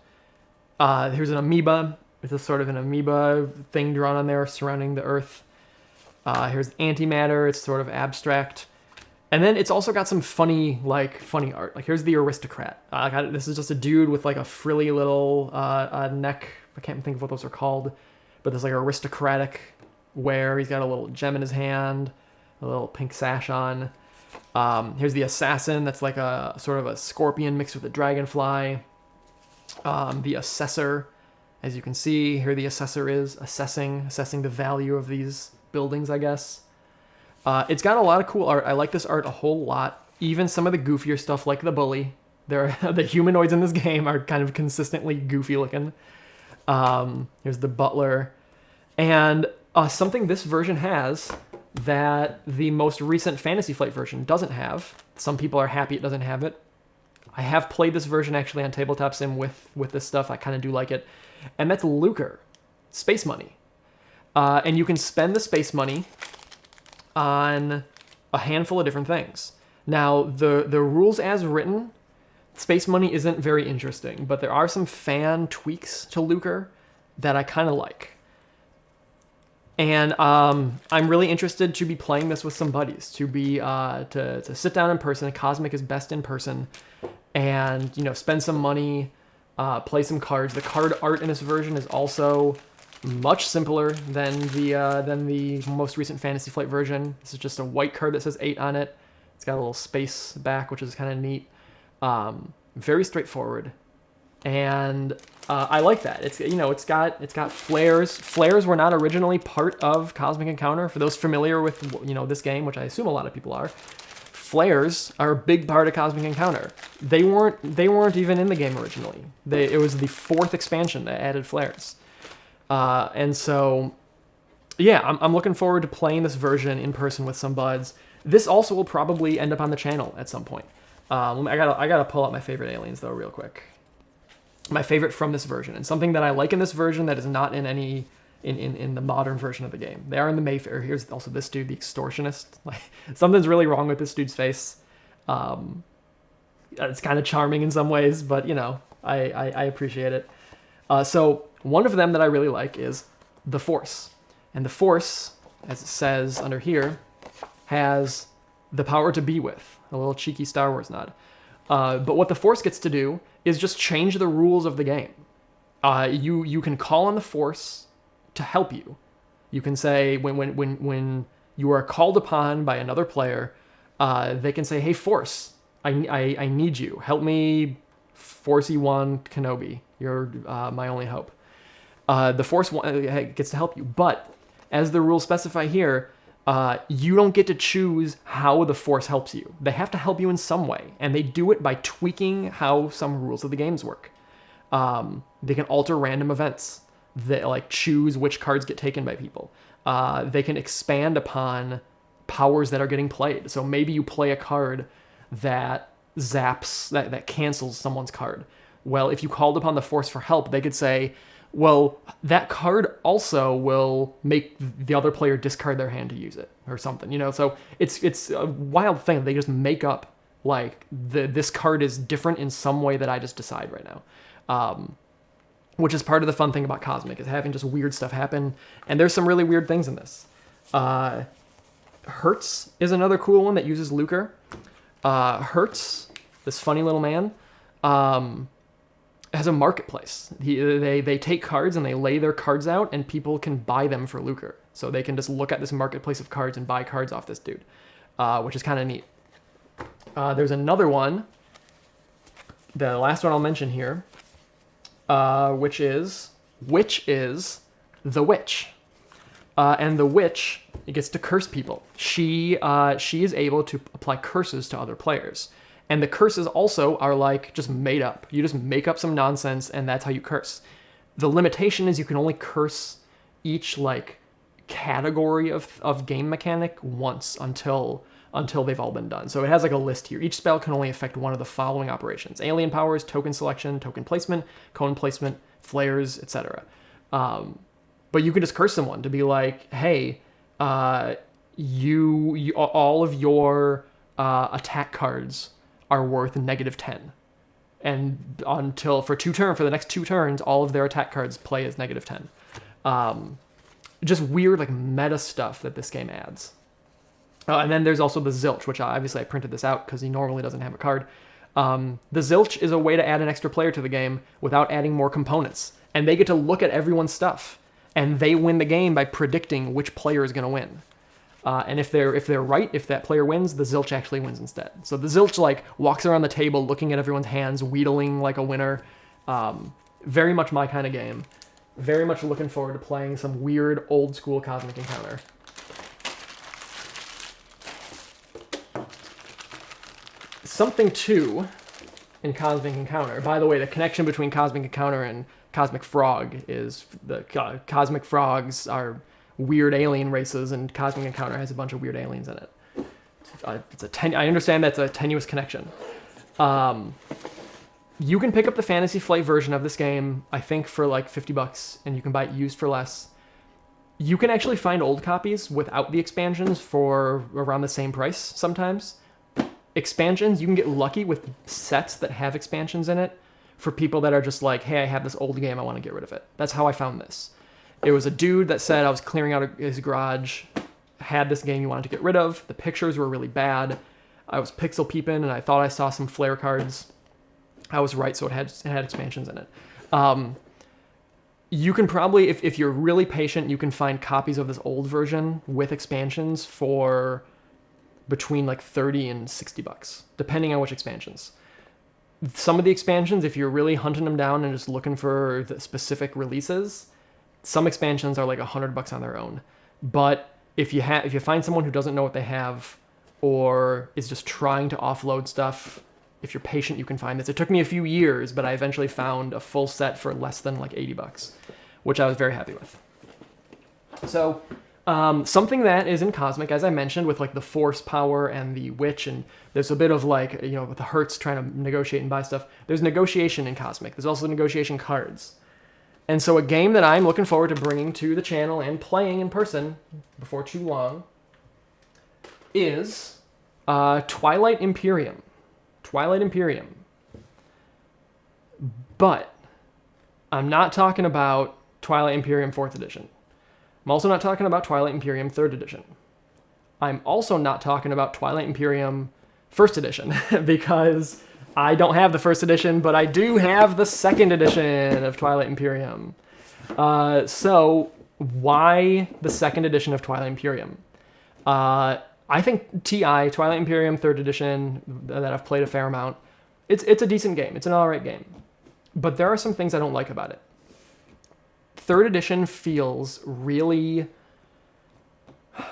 Here's an amoeba. It's a sort of an amoeba thing drawn on there surrounding the Earth. Here's antimatter. It's sort of abstract. And then it's also got some funny art. Like here's the aristocrat. This is just a dude with like a frilly little neck. I can't think of what those are called, but there's like aristocratic wear. He's got a little gem in his hand, a little pink sash on. Here's the assassin. That's like a sort of a scorpion mixed with a dragonfly. The assessor, as you can see here, the assessor is assessing the value of these buildings, I guess. It's got a lot of cool art. I like this art a whole lot. Even some of the goofier stuff, like the bully. The humanoids in this game are kind of consistently goofy looking. Here's the butler. And something this version has that the most recent Fantasy Flight version doesn't have. Some people are happy it doesn't have it. I have played this version actually on Tabletop Sim with this stuff. I kind of do like it. And that's lucre, space money. And you can spend the space money on a handful of different things. Now, the rules as written, space money isn't very interesting, but there are some fan tweaks to lucre that I kind of like. And I'm really interested to be playing this with some buddies, to sit down in person. Cosmic is best in person, and spend some money, play some cards. The card art in this version is also much simpler than the most recent Fantasy Flight version. This is just a white card that says 8 on it. It's got a little space back, which is kind of neat. Very straightforward, and I like that. It's got flares. Flares were not originally part of Cosmic Encounter. For those familiar with this game, which I assume a lot of people are, flares are a big part of Cosmic Encounter. They weren't even in the game originally. It was the 4th expansion that added flares. And so, yeah, I'm looking forward to playing this version in person with some buds. This also will probably end up on the channel at some point. I gotta pull out my favorite aliens though real quick. My favorite from this version, and something that I like in this version that is not in in the modern version of the game. They are in the Mayfair. Here's also this dude, the extortionist. Like something's really wrong with this dude's face. It's kind of charming in some ways, but I appreciate it. So one of them that I really like is the Force. And the Force, as it says under here, has the power to be with. A little cheeky Star Wars nod. But what the Force gets to do is just change the rules of the game. You can call on the Force to help you. You can say, when you are called upon by another player, they can say, hey, Force, I need you. Help me, Force-E1 Kenobi. You're my only hope. The Force gets to help you, but as the rules specify here, you don't get to choose how the Force helps you. They have to help you in some way, and they do it by tweaking how some rules of the games work. They can alter random events. They choose which cards get taken by people. They can expand upon powers that are getting played. So maybe you play a card that zaps, that cancels someone's card. Well, if you called upon the Force for help, they could say, well, that card also will make the other player discard their hand to use it, or something, So it's a wild thing. They just make up this card is different in some way that I just decide right now, which is part of the fun thing about Cosmic, is having just weird stuff happen. And there's some really weird things in this. Hertz is another cool one that uses lucre. Hertz, this funny little man, has a marketplace. They take cards and they lay their cards out, and people can buy them for lucre. So they can just look at this marketplace of cards and buy cards off this dude, which is kind of neat. There's another one, the last one I'll mention here, which is the Witch. And the Witch gets to curse people. She is able to apply curses to other players. And the curses also are just made up. You just make up some nonsense, and that's how you curse. The limitation is you can only curse each category of game mechanic once until they've all been done. So it has a list here. Each spell can only affect one of the following operations: alien powers, token selection, token placement, cone placement, flares, etc. But you can just curse someone to be like, hey, you all of your attack cards are worth -10. And for the next 2 turns, all of their attack cards play as -10. Just weird, like, meta stuff that this game adds. And then there's also the Zilch, which obviously I printed this out because he normally doesn't have a card. The Zilch is a way to add an extra player to the game without adding more components. And they get to look at everyone's stuff. And they win the game by predicting which player is going to win. And if they're right, if that player wins, the Zilch actually wins instead. So the Zilch, like, walks around the table looking at everyone's hands, wheedling like a winner. Very much my kind of game. Very much looking forward to playing some weird old school Cosmic Encounter. Something too in Cosmic Encounter. By the way, the connection between Cosmic Encounter and Cosmic Frog is the Cosmic Frogs are weird alien races, and Cosmic Encounter has a bunch of weird aliens in it. I understand that's a tenuous connection. You can pick up the Fantasy Flight version of this game, I think, for like $50, and you can buy it used for less. You can actually find old copies without the expansions for around the same price sometimes. Expansions, you can get lucky with sets that have expansions in it for people that are just like, hey, I have this old game, I want to get rid of it. That's how I found this. It was a dude that said I was clearing out his garage, had this game he wanted to get rid of. The pictures were really bad. I was pixel peeping, and I thought I saw some flare cards. I was right, so it had expansions in it. You can probably, if you're really patient, you can find copies of this old version with expansions for between like $30 and $60, depending on which expansions. Some of the expansions, if you're really hunting them down and just looking for the specific releases, some expansions are like $100 on their own. But if you find someone who doesn't know what they have or is just trying to offload stuff, if you're patient, you can find this. It took me a few years, but I eventually found a full set for less than like $80, which I was very happy with. So something that is in Cosmic, as I mentioned, with like the Force power and the Witch, and there's a bit of like, with the Hertz trying to negotiate and buy stuff. There's negotiation in Cosmic. There's also negotiation cards. And so a game that I'm looking forward to bringing to the channel and playing in person before too long is Twilight Imperium. Twilight Imperium. But I'm not talking about Twilight Imperium 4th edition. I'm also not talking about Twilight Imperium 3rd edition. I'm also not talking about Twilight Imperium 1st edition because I don't have the 1st edition, but I do have the 2nd edition of Twilight Imperium. So why the 2nd edition of Twilight Imperium? I think TI, Twilight Imperium 3rd edition, that I've played a fair amount, it's a decent game. It's an alright game. But there are some things I don't like about it. 3rd edition feels really,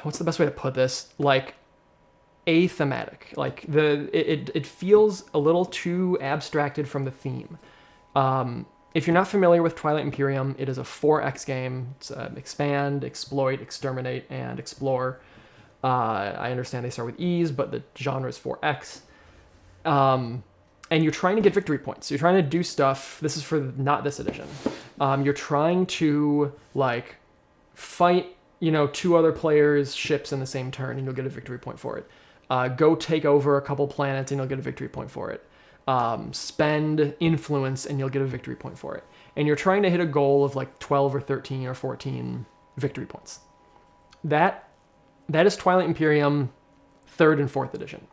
what's the best way to put this? Like, athematic. Like, it feels a little too abstracted from the theme. If you're not familiar with Twilight Imperium, it is a 4X game. It's expand, exploit, exterminate, and explore. I understand they start with E's, but the genre is 4X. And you're trying to get victory points. You're trying to do stuff. This is for not this edition. You're trying to like fight, 2 other players' ships in the same turn, and you'll get a victory point for it. Go take over a couple planets, and you'll get a victory point for it. Spend influence, and you'll get a victory point for it. And you're trying to hit a goal of like 12 or 13 or 14 victory points. That is Twilight Imperium 3rd and 4th edition.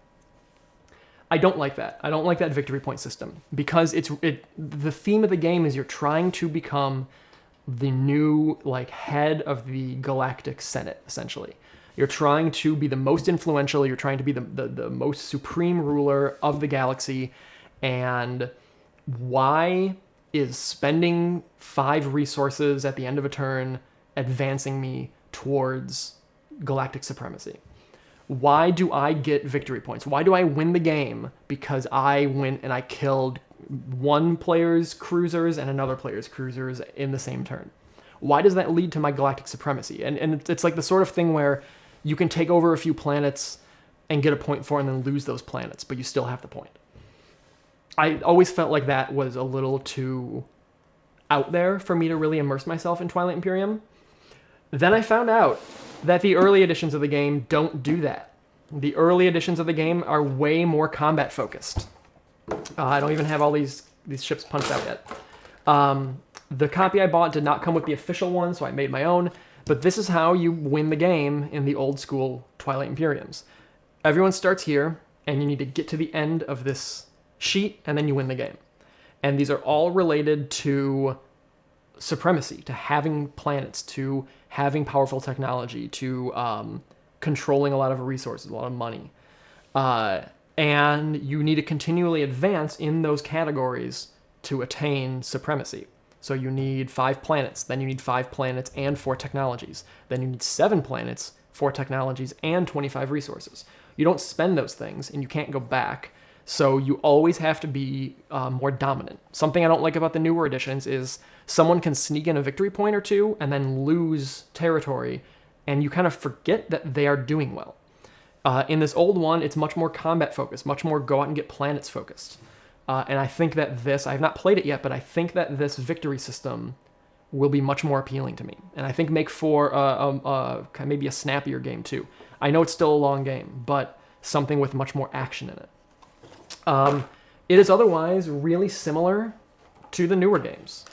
I don't like that. I don't like that victory point system because the theme of the game is you're trying to become the new like head of the Galactic Senate, essentially. You're trying to be the most influential. You're trying to be the most supreme ruler of the galaxy. And why is spending 5 resources at the end of a turn advancing me towards galactic supremacy? Why do I get victory points? Why do I win the game? Because I went and I killed one player's cruisers and another player's cruisers in the same turn. Why does that lead to my galactic supremacy? And it's like the sort of thing where you can take over a few planets and get a point for it and then lose those planets, but you still have the point. I always felt like that was a little too out there for me to really immerse myself in Twilight Imperium. Then I found out that the early editions of the game don't do that. The early editions of the game are way more combat focused. I don't even have all these ships punched out yet. The copy I bought did not come with the official one, so I made my own. But this is how you win the game in the old school Twilight Imperiums. Everyone starts here, and you need to get to the end of this sheet, and then you win the game. And these are all related to supremacy, to having planets, to having powerful technology, to controlling a lot of resources, a lot of money. And you need to continually advance in those categories to attain supremacy. So you need 5 planets, then you need 5 planets and 4 technologies. Then you need 7 planets, 4 technologies, and 25 resources. You don't spend those things, and you can't go back. So you always have to be more dominant. Something I don't like about the newer editions is someone can sneak in a victory point or two and then lose territory, and you kind of forget that they are doing well. In this old one, it's much more combat focused, much more go out and get planets focused. And I think that this, I have not played it yet, but I think that this victory system will be much more appealing to me. And I think make for maybe a snappier game too. I know it's still a long game, but something with much more action in it. It is otherwise really similar to the newer games.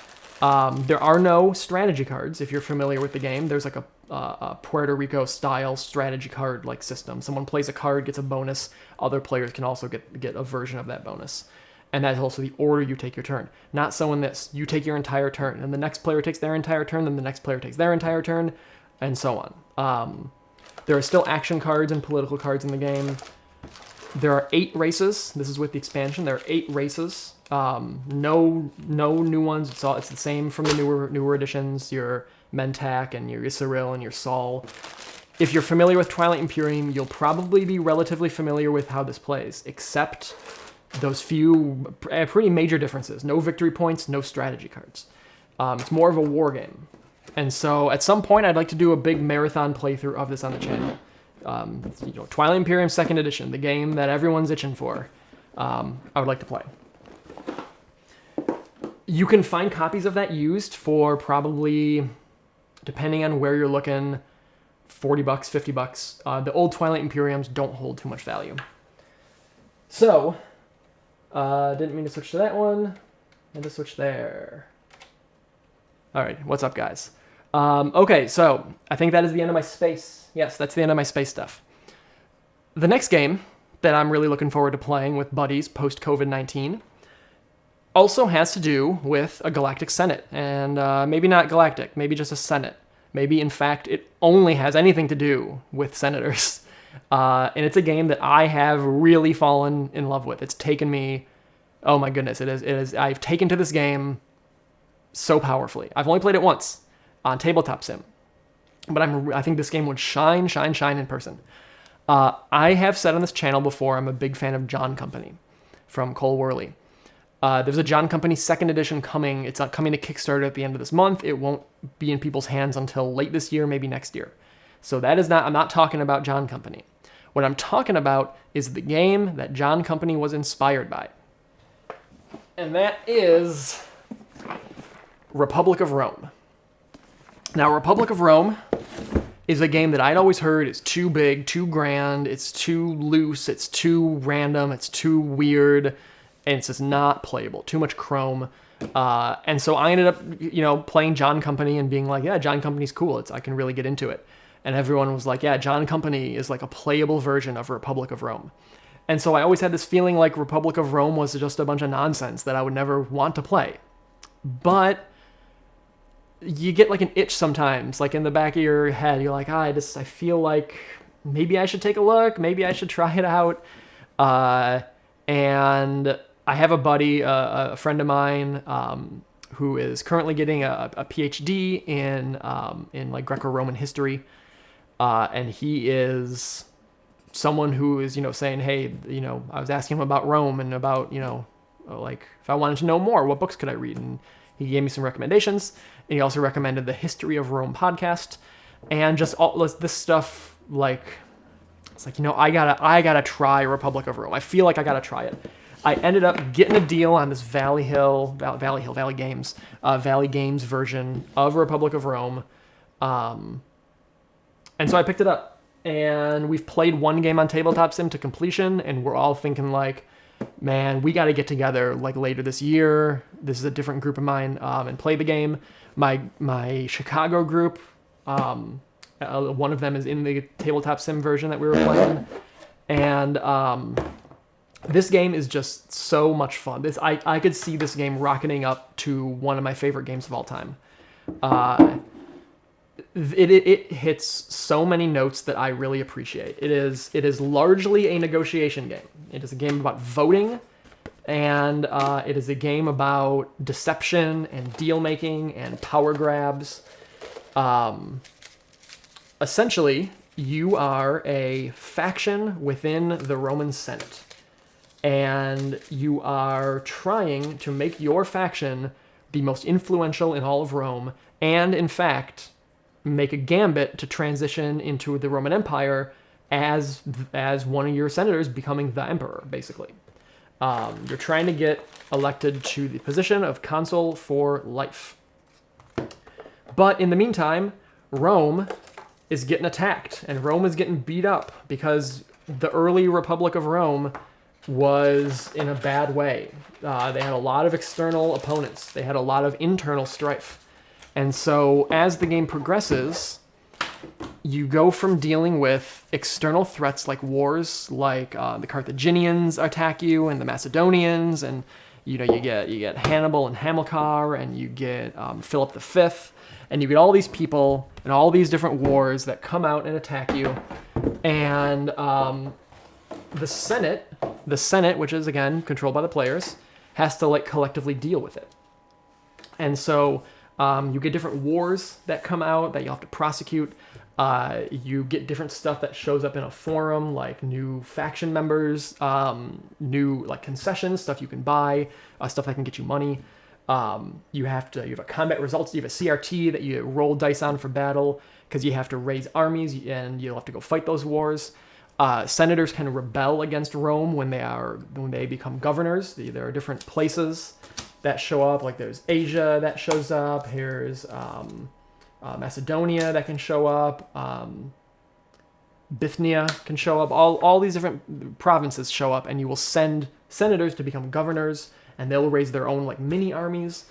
There are no strategy cards, if you're familiar with the game. There's like a Puerto Rico style strategy card like system. Someone plays a card, gets a bonus. Other players can also get a version of that bonus. And that's also the order you take your turn. Not so in this, you take your entire turn, and the next player takes their entire turn, then the next player takes their entire turn, and so on. There are still action cards and political cards in the game. There are 8 races. This is with the expansion. There are 8 races. No new ones. It's the same from the newer editions. Your Mentak and your Isseril and your Sol. If you're familiar with Twilight Imperium, you'll probably be relatively familiar with how this plays, except those few pretty major differences. No victory points, no strategy cards. It's more of a war game. And so at some point, I'd like to do a big marathon playthrough of this on the channel. Twilight Imperium 2nd Edition, the game that everyone's itching for. I would like to play. You can find copies of that used for probably, depending on where you're looking, $40, $50. The old Twilight Imperiums don't hold too much value. So, didn't mean to switch to that one. And to switch there. All right, what's up, guys? Okay, so I think that is the end of my space. Yes, that's the end of my space stuff. The next game that I'm really looking forward to playing with buddies post-COVID-19 also has to do with a galactic senate. And maybe not galactic, maybe just a senate. Maybe, in fact, it only has anything to do with senators. And it's a game that I have really fallen in love with. It's taken me, oh my goodness, it is. I've taken to this game so powerfully. I've only played it once on Tabletop Sim, but I think this game would shine in person. I have said on this channel before, I'm a big fan of John Company from Cole Worley. There's a John Company 2nd edition coming. It's not coming to Kickstarter at the end of this month. It won't be in people's hands until late this year, maybe next year. So I'm not talking about John Company. What I'm talking about is the game that John Company was inspired by. And that is Republic of Rome. Now, Republic of Rome is a game that I'd always heard is too big, too grand, it's too loose, it's too random, it's too weird, and it's just not playable. Too much chrome. And so I ended up, playing John Company and being like, yeah, John Company's cool. I can really get into it. And everyone was like, yeah, John Company is like a playable version of Republic of Rome. And so I always had this feeling like Republic of Rome was just a bunch of nonsense that I would never want to play. But you get like an itch sometimes, like in the back of your head. You're like, I feel like maybe I should take a look. Maybe I should try it out. And I have a buddy, a friend of mine, who is currently getting a PhD in like Greco-Roman history. And he is someone who is, saying, hey, I was asking him about Rome and about, like if I wanted to know more, what books could I read? And he gave me some recommendations. And he also recommended the History of Rome podcast and just all this stuff. Like, it's like, I gotta try Republic of Rome. I feel like I gotta try it. I ended up getting a deal on this Valley Games version of Republic of Rome. And so I picked it up. And we've played one game on Tabletop Sim to completion, and we're all thinking like, man, we got to get together like later this year. This is a different group of mine, and play the game. My Chicago group, one of them is in the Tabletop Sim version that we were playing, and this game is just so much fun. I could see this game rocketing up to one of my favorite games of all time. It hits so many notes that I really appreciate. It is largely a negotiation game. It is a game about voting, and it is a game about deception and deal making and power grabs. Essentially, you are a faction within the Roman Senate, and you are trying to make your faction the most influential in all of Rome, and in fact make a gambit to transition into the Roman Empire as one of your senators becoming the emperor, basically. You're trying to get elected to the position of consul for life. But in the meantime, Rome is getting attacked, and Rome is getting beat up because the early Republic of Rome was in a bad way. They had a lot of external opponents. They had a lot of internal strife. And so as the game progresses, you go from dealing with external threats like wars, like the Carthaginians attack you and the Macedonians, and you get Hannibal and Hamilcar, and you get Philip V, and you get all these people and all these different wars that come out and attack you. And the Senate, which is again controlled by the players, has to like collectively deal with it. And so you get different wars that come out that you have to prosecute. You get different stuff that shows up in a forum, like new faction members, new like concessions, stuff you can buy, stuff that can get you money. You have a combat results. You have a CRT that you roll dice on for battle because you have to raise armies and you'll have to go fight those wars. Senators can rebel against Rome when they become governors. There are different places that show up, like there's Asia that shows up, here's Macedonia that can show up, Bithynia can show up, all these different provinces show up, and you will send senators to become governors, and they'll raise their own like mini armies.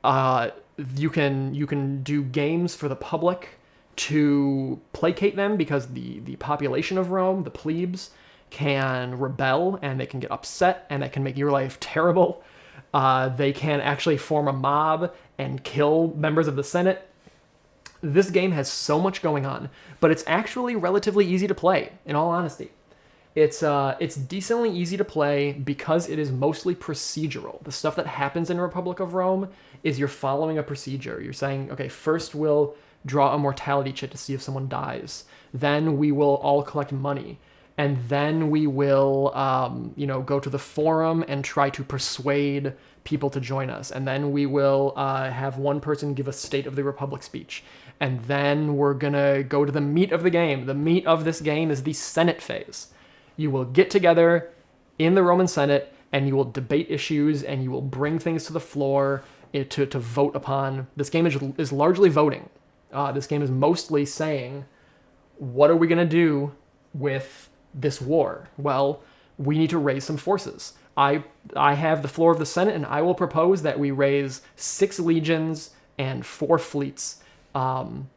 You can do games for the public to placate them because the population of Rome, the plebes, can rebel and they can get upset and that can make your life terrible. They can actually form a mob and kill members of the Senate. This game has so much going on, but it's actually relatively easy to play, in all honesty. It's decently easy to play because it is mostly procedural. The stuff that happens in Republic of Rome is you're following a procedure. You're saying, okay, first we'll draw a mortality chit to see if someone dies. Then we will all collect money. And then we will, go to the forum and try to persuade people to join us. And then we will have one person give a State of the Republic speech. And then we're going to go to the meat of the game. The meat of this game is the Senate phase. You will get together in the Roman Senate and you will debate issues and you will bring things to the floor to vote upon. This game is largely voting. This game is mostly saying, what are we going to do with this war? Well, we need to raise some forces. I have the floor of the Senate, and I will propose that we raise 6 legions and 4 fleets. And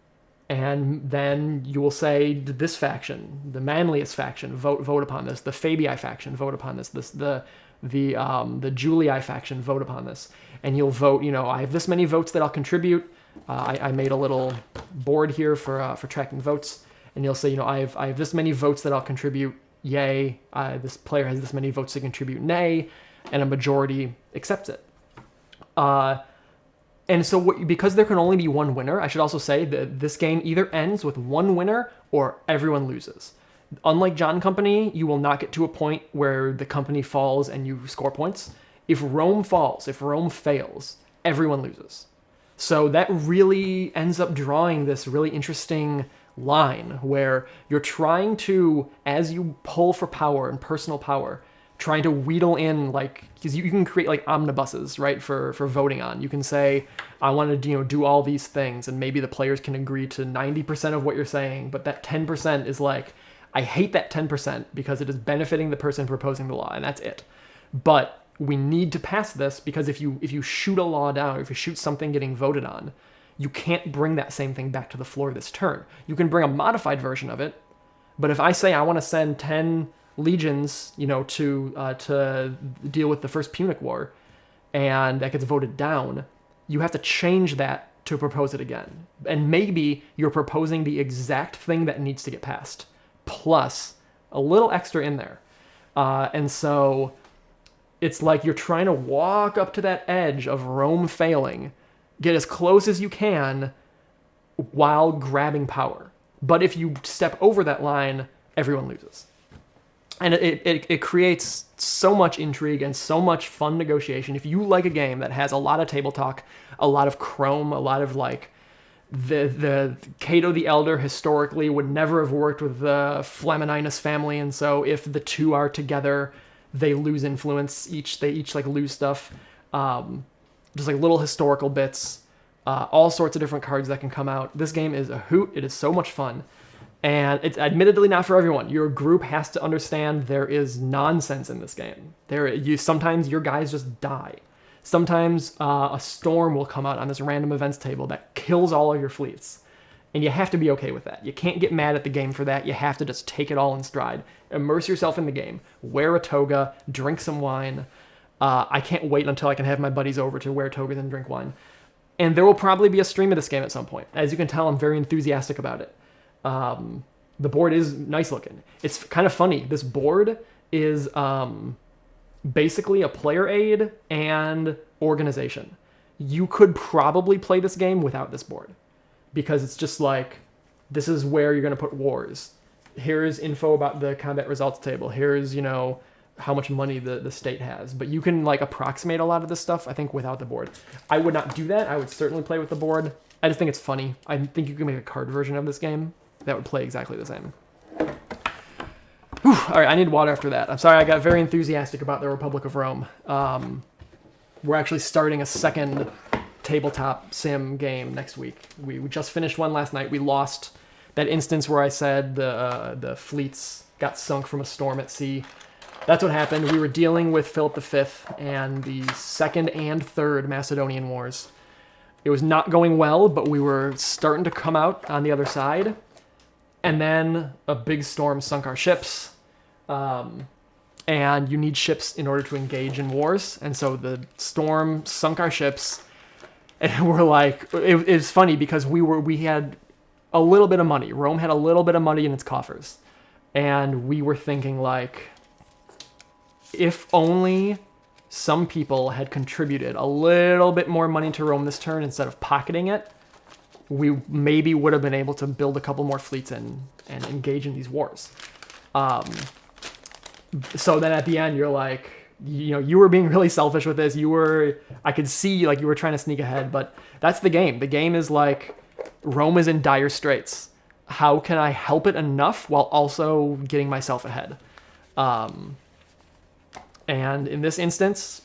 then you will say, this faction, the manliest faction, vote upon this. The Fabii faction, vote upon this. The Julii faction, vote upon this. And you'll vote. I have this many votes that I'll contribute. I made a little board here for tracking votes. And you'll say, I have this many votes that I'll contribute, yay. This player has this many votes to contribute, nay. And a majority accepts it. And so because there can only be one winner, I should also say that this game either ends with one winner or everyone loses. Unlike John Company, you will not get to a point where the company falls and you score points. If Rome falls, if Rome fails, everyone loses. So that really ends up drawing this really interesting line where you're trying to, as you pull for power and personal power, trying to wheedle in, like, because you can create like omnibuses, right, for voting on. You can say, I want to do all these things, and maybe the players can agree to 90% of what you're saying, but that 10% is like, I hate that 10% because it is benefiting the person proposing the law, and that's it. But we need to pass this because if you shoot a law down, or if you shoot something getting voted on, you can't bring that same thing back to the floor this turn. You can bring a modified version of it, but if I say I want to send 10 legions, to deal with the First Punic War, and that gets voted down, you have to change that to propose it again. And maybe you're proposing the exact thing that needs to get passed, plus a little extra in there. And so it's like you're trying to walk up to that edge of Rome failing, get as close as you can while grabbing power. But if you step over that line, everyone loses. And it creates so much intrigue and so much fun negotiation. If you like a game that has a lot of table talk, a lot of chrome, a lot of like the Cato the Elder historically would never have worked with the Flamininus family, and so if the two are together, they lose influence. They each like lose stuff. Just like little historical bits, all sorts of different cards that can come out. This game is a hoot. It is so much fun. And it's admittedly not for everyone. Your group has to understand there is nonsense in this game. Sometimes your guys just die. Sometimes a storm will come out on this random events table that kills all of your fleets. And you have to be okay with that. You can't get mad at the game for that. You have to just take it all in stride. Immerse yourself in the game. Wear a toga. Drink some wine. I can't wait until I can have my buddies over to wear togas and drink wine. And there will probably be a stream of this game at some point. As you can tell, I'm very enthusiastic about it. The board is nice looking. It's kind of funny. This board is basically a player aid and organization. You could probably play this game without this board because it's just like, this is where you're going to put wars. Here's info about the combat results table. Here's, how much money the state has. But you can like approximate a lot of this stuff, I think, without the board. I would not do that. I would certainly play with the board. I just think it's funny. I think you can make a card version of this game that would play exactly the same. Whew, all right, I need water after that. I'm sorry, I got very enthusiastic about the Republic of Rome. We're actually starting a second tabletop sim game next week. We just finished one last night. We lost that instance where I said the fleets got sunk from a storm at sea. That's what happened. We were dealing with Philip V and the Second and Third Macedonian Wars. It was not going well, but we were starting to come out on the other side. And then a big storm sunk our ships. And you need ships in order to engage in wars. And so the storm sunk our ships. And we're like, it was funny because we had a little bit of money. Rome had a little bit of money in its coffers. And we were thinking like, if only some people had contributed a little bit more money to Rome this turn instead of pocketing it, we maybe would have been able to build a couple more fleets and engage in these wars. So then at the end, you're like, you were being really selfish with this. I could see like you were trying to sneak ahead, but that's the game. The game is like, Rome is in dire straits. How can I help it enough while also getting myself ahead? And in this instance,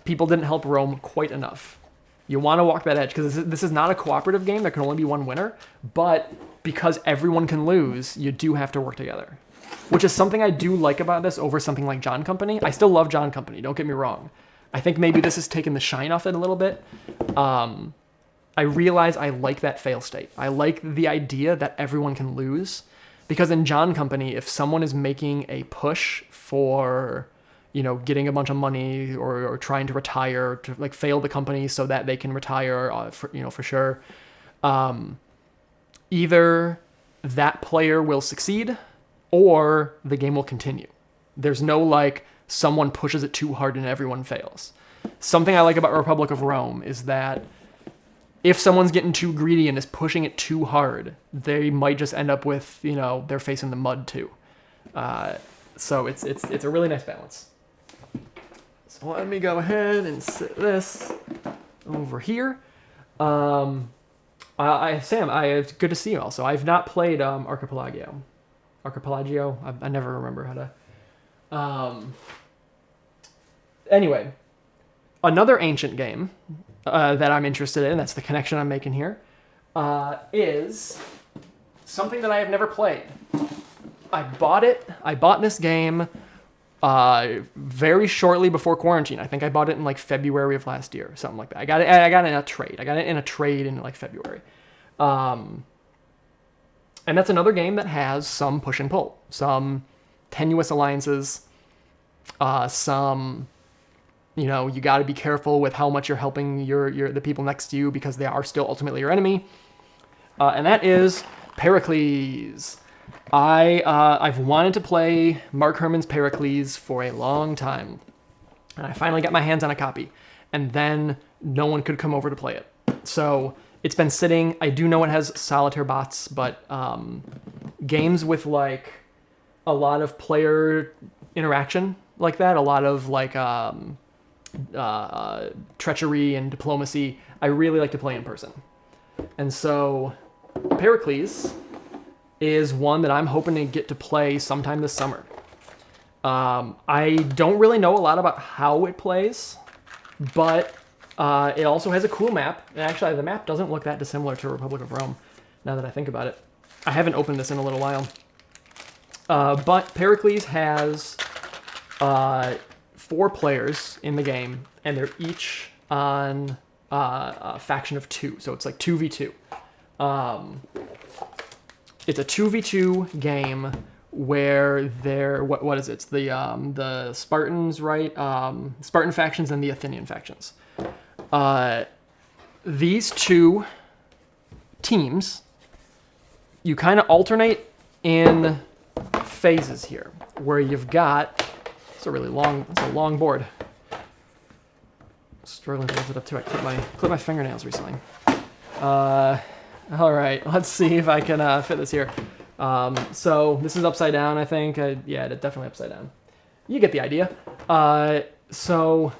people didn't help Rome quite enough. You want to walk that edge because this is not a cooperative game. There can only be one winner. But because everyone can lose, you do have to work together, which is something I do like about this over something like John Company. I still love John Company. Don't get me wrong. I think maybe this has taken the shine off it a little bit. I realize I like that fail state. I like the idea that everyone can lose. Because in John Company, if someone is making a push for, getting a bunch of money or trying to retire, to like fail the company so that they can retire, for sure, either that player will succeed or the game will continue. There's no like someone pushes it too hard and everyone fails. Something I like about Republic of Rome is that if someone's getting too greedy and is pushing it too hard, they might just end up with, they're facing the mud too. So it's a really nice balance. So let me go ahead and set this over here. Sam, it's good to see you also. I've not played Archipelagio. I never remember how to Anyway, another ancient game that I'm interested in, that's the connection I'm making here, is something that I have never played. I bought this game very shortly before quarantine. I think I bought it in like February of last year, something like that. I got it in a trade. I got it in a trade in like February. And that's another game that has some push and pull, some tenuous alliances, some, you know, you got to be careful with how much you're helping the people next to you because they are still ultimately your enemy. And that is Pericles. I've wanted to play Mark Herman's Pericles for a long time, and I finally got my hands on a copy, and then no one could come over to play it. So it's been sitting. I do know it has solitaire bots, but games with like a lot of player interaction like that, a lot of like treachery and diplomacy, I really like to play in person. And so Pericles is one that I'm hoping to get to play sometime this summer. I don't really know a lot about how it plays, but it also has a cool map. And actually, the map doesn't look that dissimilar to Republic of Rome, now that I think about it. I haven't opened this in a little while. But Pericles has 4 players in the game, and they're each on a faction of 2. So it's like 2v2. It's a 2v2 game where what is it? It's the Spartans, right? Spartan factions and the Athenian factions. These 2 teams, you kind of alternate in phases here, where you've got, it's a long board. Struggling to lift it up too. I clipped my fingernails recently. All right, let's see if I can fit this here. So this is upside down, I think. Yeah, definitely upside down. You get the idea. So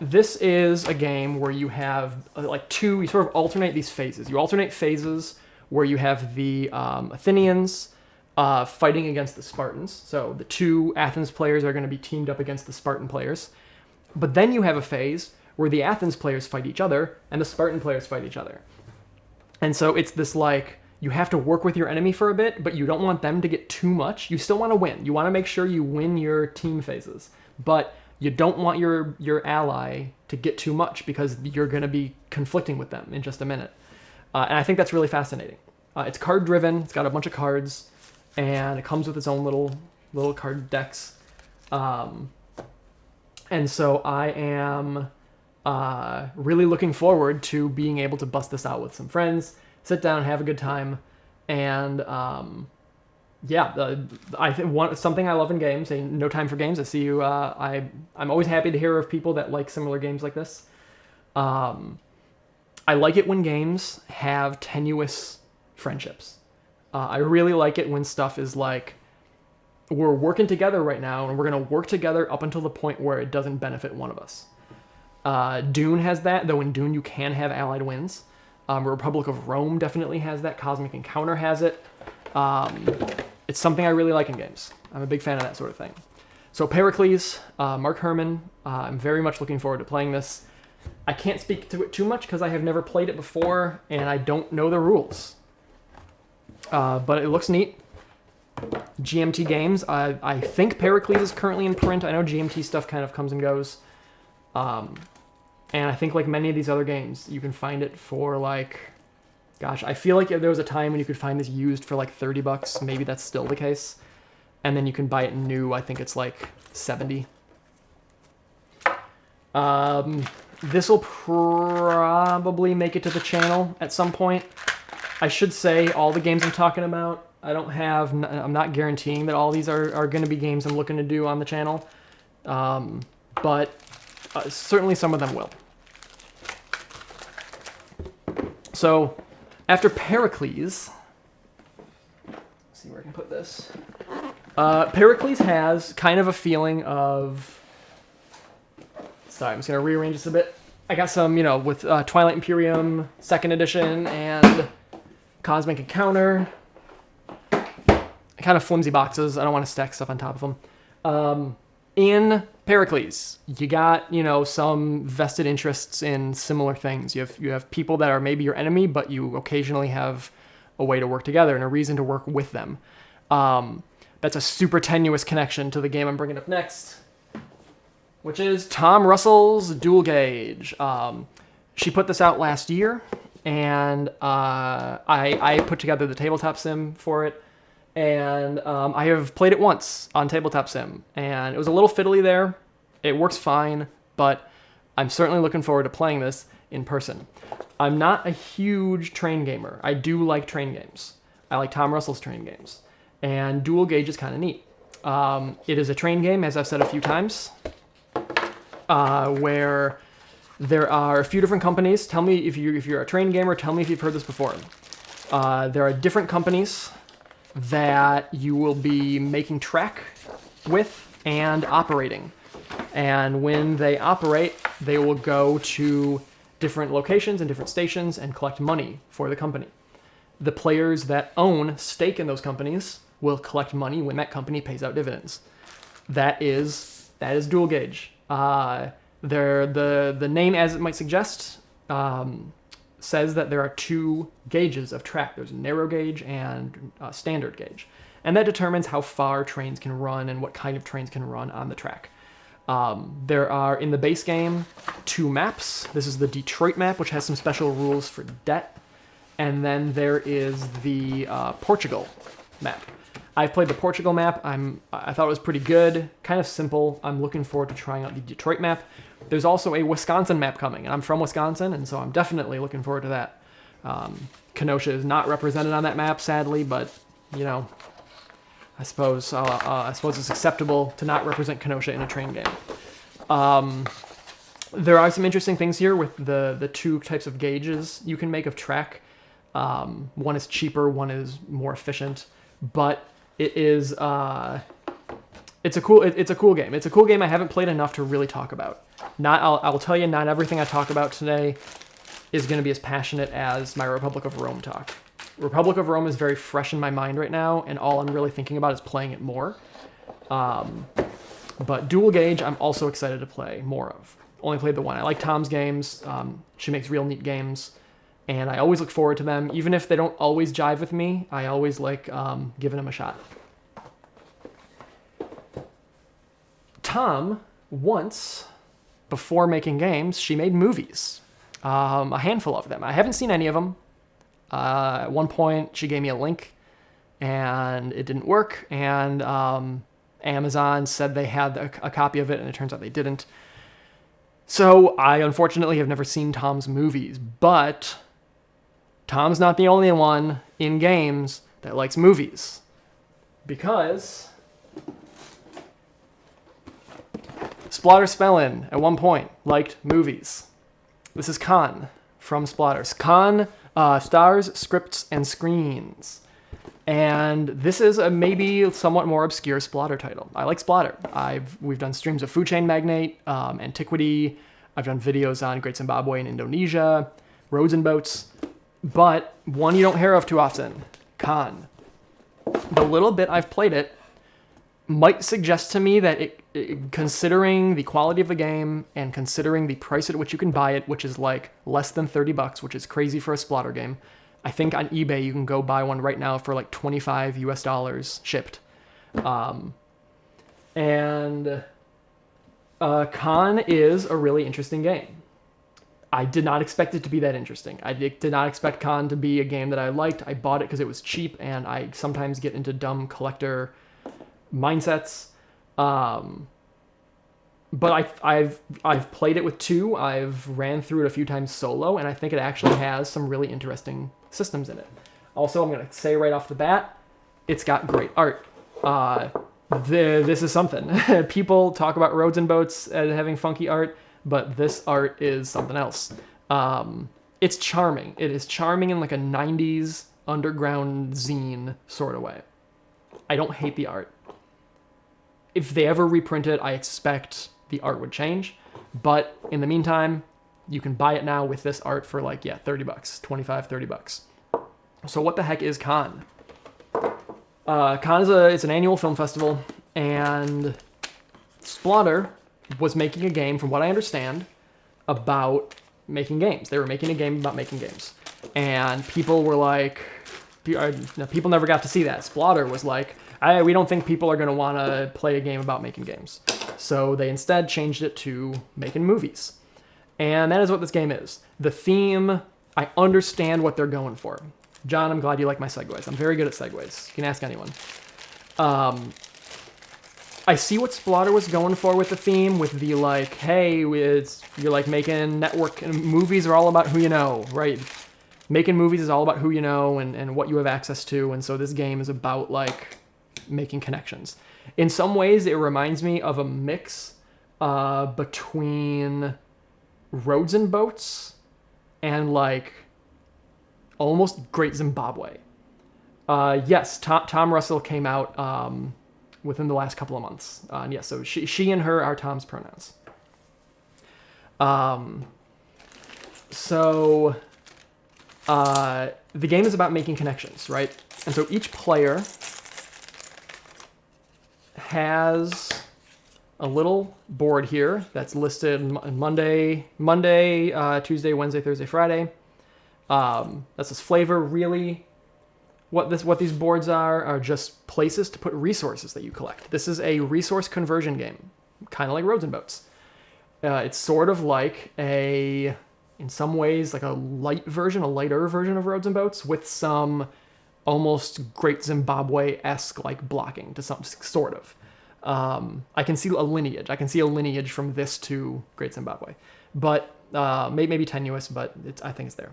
this is a game where you have you sort of alternate these phases. You alternate phases where you have the Athenians fighting against the Spartans. So the 2 Athens players are going to be teamed up against the Spartan players. But then you have a phase where the Athens players fight each other and the Spartan players fight each other. And so it's this like, you have to work with your enemy for a bit, but you don't want them to get too much. You still want to win. You want to make sure you win your team phases. But you don't want your ally to get too much because you're going to be conflicting with them in just a minute. And I think that's really fascinating. It's card driven. It's got a bunch of cards, and it comes with its own little card decks. And so I am really looking forward to being able to bust this out with some friends, sit down, have a good time, and I think something I love in games. No time for games. I see you. I'm always happy to hear of people that like similar games like this. I like it when games have tenuous friendships. I really like it when stuff is like, we're working together right now, and we're going to work together up until the point where it doesn't benefit one of us. Dune has that, though in Dune you can have allied wins. Republic of Rome definitely has that. Cosmic Encounter has it. It's something I really like in games. I'm a big fan of that sort of thing. So Pericles, Mark Herman, I'm very much looking forward to playing this. I can't speak to it too much because I have never played it before, and I don't know the rules. But it looks neat. GMT Games, I think Pericles is currently in print. I know GMT stuff kind of comes and goes. And I think like many of these other games, you can find it for like, gosh, I feel like there was a time when you could find this used for like $30. Maybe that's still the case. And then you can buy it new. I think it's like $70. This will probably make it to the channel at some point. I should say all the games I'm talking about, I'm not guaranteeing that all these are going to be games I'm looking to do on the channel. But certainly some of them will. So after Pericles, let's see where I can put this. Pericles has kind of a feeling of, sorry, I'm just going to rearrange this a bit. I got some, with Twilight Imperium 2nd edition and Cosmic Encounter. Kind of flimsy boxes. I don't want to stack stuff on top of them. In Pericles, you got, some vested interests in similar things. You have people that are maybe your enemy, but you occasionally have a way to work together and a reason to work with them. That's a super tenuous connection to the game I'm bringing up next, which is Tom Russell's Dual Gauge. She put this out last year, and I put together the tabletop sim for it. And I have played it once on Tabletop Sim, and it was a little fiddly there. It works fine, but I'm certainly looking forward to playing this in person. I'm not a huge train gamer. I do like train games. I like Tom Russell's train games. And Dual Gauge is kind of neat. It is a train game, as I've said a few times, where there are a few different companies. Tell me if you're a train gamer, tell me if you've heard this before. There are different companies that you will be making track with and operating. And when they operate, they will go to different locations and different stations and collect money for the company. The players that own stake in those companies will collect money when that company pays out dividends. That is Dual Gauge. The name, as it might suggest, says that there are two gauges of track. There's narrow gauge and standard gauge. And that determines how far trains can run and what kind of trains can run on the track. There are, in the base game, 2 maps. This is the Detroit map, which has some special rules for debt. And then there is the Portugal map. I've played the Portugal map. I thought it was pretty good, kind of simple. I'm looking forward to trying out the Detroit map. There's also a Wisconsin map coming, and I'm from Wisconsin, and so I'm definitely looking forward to that. Kenosha is not represented on that map, sadly, but, I suppose it's acceptable to not represent Kenosha in a train game. There are some interesting things here with the 2 types of gauges you can make of track. One is cheaper, one is more efficient, but it is it's a cool game. It's a cool game I haven't played enough to really talk about. I will tell you, not everything I talk about today is going to be as passionate as my Republic of Rome talk. Republic of Rome is very fresh in my mind right now, and all I'm really thinking about is playing it more. But Dual Gauge, I'm also excited to play more of. Only played the one. I like Tom's games. She makes real neat games, and I always look forward to them. Even if they don't always jive with me, I always like giving them a shot. Tom, once, before making games, she made movies. A handful of them. I haven't seen any of them. At one point, she gave me a link, and it didn't work, and Amazon said they had a copy of it, and it turns out they didn't. So I, unfortunately, have never seen Tom's movies, but Tom's not the only one in games that likes movies, because Splotter Spellin, at one point, liked movies. This is Khan from Splotters. Khan stars, scripts, and screens. And this is a maybe somewhat more obscure Splotter title. I like Splotter. We've done streams of Food Chain Magnate, Antiquity. I've done videos on Great Zimbabwe and Indonesia, Roads and Boats. But one you don't hear of too often, Khan. The little bit I've played it might suggest to me that considering the quality of the game and considering the price at which you can buy it, which is like less than $30, which is crazy for a Splotter game. I think on eBay you can go buy one right now for like $25 US shipped. Khan is a really interesting game. I did not expect it to be that interesting. I did not expect Khan to be a game that I liked. I bought it because it was cheap, and I sometimes get into dumb collector mindsets. But I've played it with 2. I've ran through it a few times solo, and I think it actually has some really interesting systems in it. Also, I'm going to say right off the bat, it's got great art. This is something. People talk about Roads and Boats as having funky art, but this art is something else. It's charming. It is charming in like a 90s underground zine sort of way. I don't hate the art. If they ever reprint it, I expect the art would change. But in the meantime, you can buy it now with this art for like, $30, $25-$30. So what the heck is Cannes? Cannes it's an annual film festival, and Splotter was making a game, from what I understand, about making games. They were making a game about making games. And people were like, people never got to see that. Splotter was like, we don't think people are going to want to play a game about making games. So they instead changed it to making movies. And that is what this game is. The theme, I understand what they're going for. John, I'm glad you like my segues. I'm very good at segues. You can ask anyone. I see what Splotter was going for with the theme, with the like, hey, you're like making network, and movies are all about who you know, right? Making movies is all about who you know and what you have access to, and so this game is about like making connections. In some ways, it reminds me of a mix between Roads and Boats and like almost Great Zimbabwe. Yes, Tom Russell came out within the last couple of months. And yes, so she and her are Tom's pronouns. The game is about making connections, right? And so each player has a little board here that's listed Monday, Tuesday, Wednesday, Thursday, Friday. That's this flavor. Really, what these boards are just places to put resources that you collect. This is a resource conversion game, kind of like Roads and Boats. It's sort of like in some ways, like a lighter version of Roads and Boats with some almost Great Zimbabwe-esque like blocking to some sort of. I can see a lineage. I can see a lineage from this to Great Zimbabwe, but maybe tenuous, but I think it's there.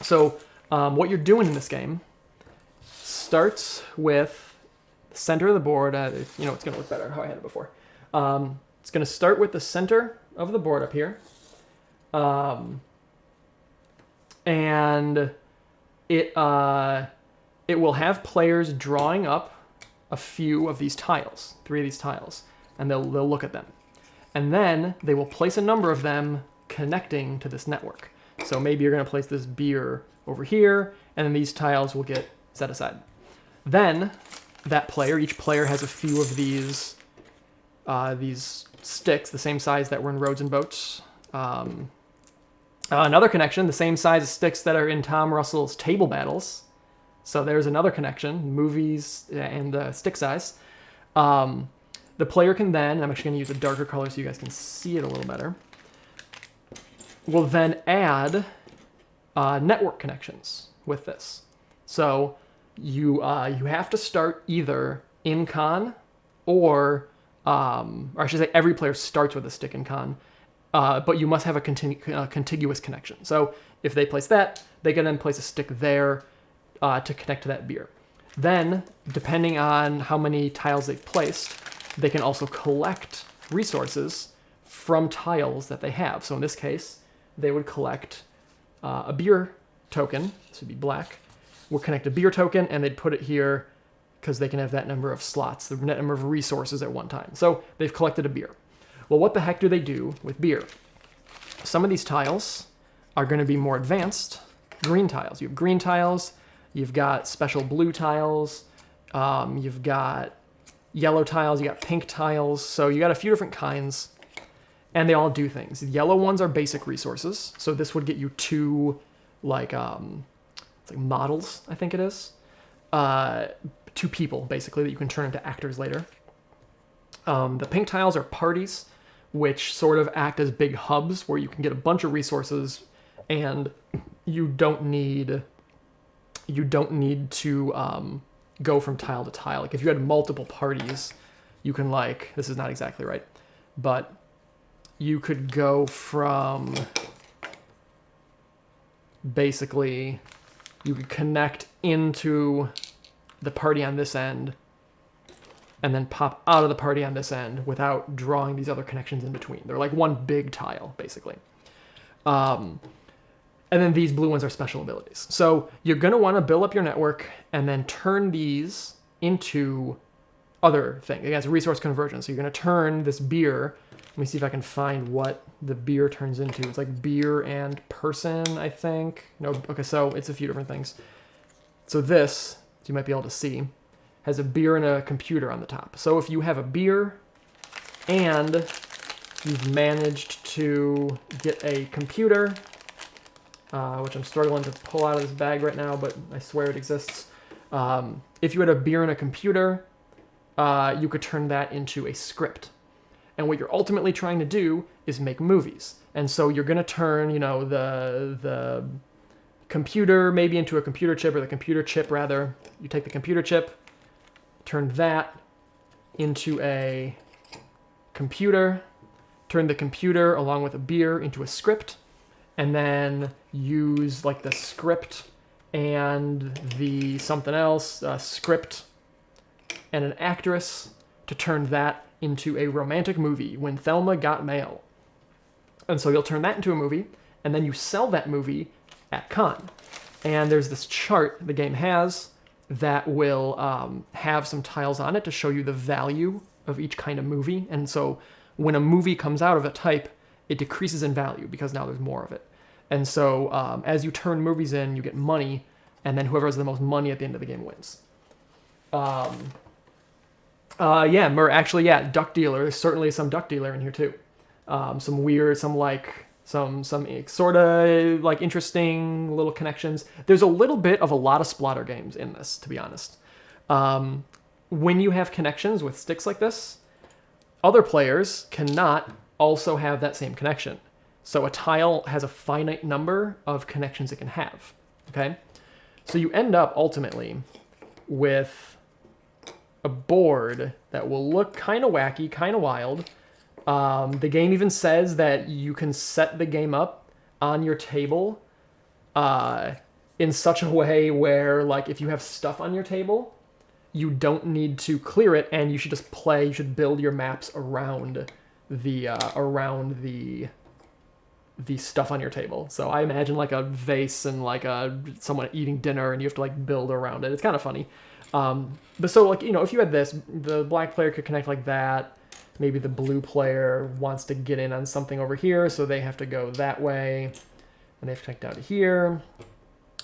So what you're doing in this game starts with the center of the board. It's going to look better how I had it before. It's going to start with the center of the board up here. And it will have players drawing up a few of these tiles, 3 of these tiles, and they'll look at them. And then they will place a number of them connecting to this network. So maybe you're going to place this beer over here, and then these tiles will get set aside. Then each player has a few of these sticks, the same size that were in Roads and Boats. Another connection, the same size as sticks that are in Tom Russell's Table Battles. So there's another connection, movies and the stick size. The player can then, I'm actually going to use a darker color so you guys can see it a little better, will then add network connections with this. So you have to start either in con or I should say every player starts with a stick in con, but you must have a contiguous connection. So if they place that, they can then place a stick there to connect to that beer. Then, depending on how many tiles they've placed, they can also collect resources from tiles that they have. So in this case, they would collect a beer token. This would be black. We'll connect a beer token, and they'd put it here because they can have that number of slots, the net number of resources at one time. So they've collected a beer. Well, what the heck do they do with beer? Some of these tiles are going to be more advanced green tiles. You have green tiles, you've got special blue tiles, you've got yellow tiles, you got pink tiles. So you got a few different kinds, and they all do things. The yellow ones are basic resources. So this would get you 2 like it's like models, I think it is. 2 people, basically, that you can turn into actors later. The pink tiles are parties, which sort of act as big hubs where you can get a bunch of resources, and you don't need to go from tile to tile. Like if you had multiple parties, you can this is not exactly right, but you could go from basically, you could connect into the party on this end and then pop out of the party on this end without drawing these other connections in between. They're like one big tile, basically. And then these blue ones are special abilities. So you're going to want to build up your network and then turn these into other things. Again, it's resource conversion. So you're going to turn this beer. Let me see if I can find what the beer turns into. It's like beer and person, I think. No, okay, so it's a few different things. So this, you might be able to see, has a beer and a computer on the top. So if you have a beer and you've managed to get a computer, which I'm struggling to pull out of this bag right now, but I swear it exists. If you had a beer and a computer, you could turn that into a script. And what you're ultimately trying to do is make movies. And so you're going to turn, you know, the computer maybe into a computer chip, or the computer chip rather. You take the computer chip, turn that into a computer, turn the computer along with a beer into a script, and then use like the script and the something else, script and an actress to turn that into a romantic movie, When Thelma Got Mail. And so you'll turn that into a movie, and then you sell that movie at con. And there's this chart the game has that will have some tiles on it to show you the value of each kind of movie. And so when a movie comes out of a type, it decreases in value because now there's more of it. And so as you turn movies in, you get money, and then whoever has the most money at the end of the game wins. Duck Dealer. There's certainly some Duck Dealer in here too. Some weird, some sort of like interesting little connections. There's a little bit of a lot of splatter games in this, to be honest. When you have connections with sticks like this, other players cannot also have that same connection. So a tile has a finite number of connections it can have, okay? So you end up ultimately with a board that will look kind of wacky, kind of wild. The game even says that you can set the game up on your table in such a way where, like, if you have stuff on your table, you don't need to clear it, and you should just play. You should build your maps around the stuff on your table. So I imagine like a vase and like someone eating dinner, and you have to like build around it. It's kind of funny. But so, like, you know, if you had this, the black player could connect like that. Maybe the blue player wants to get in on something over here, so they have to go that way, and they have to connect down to here.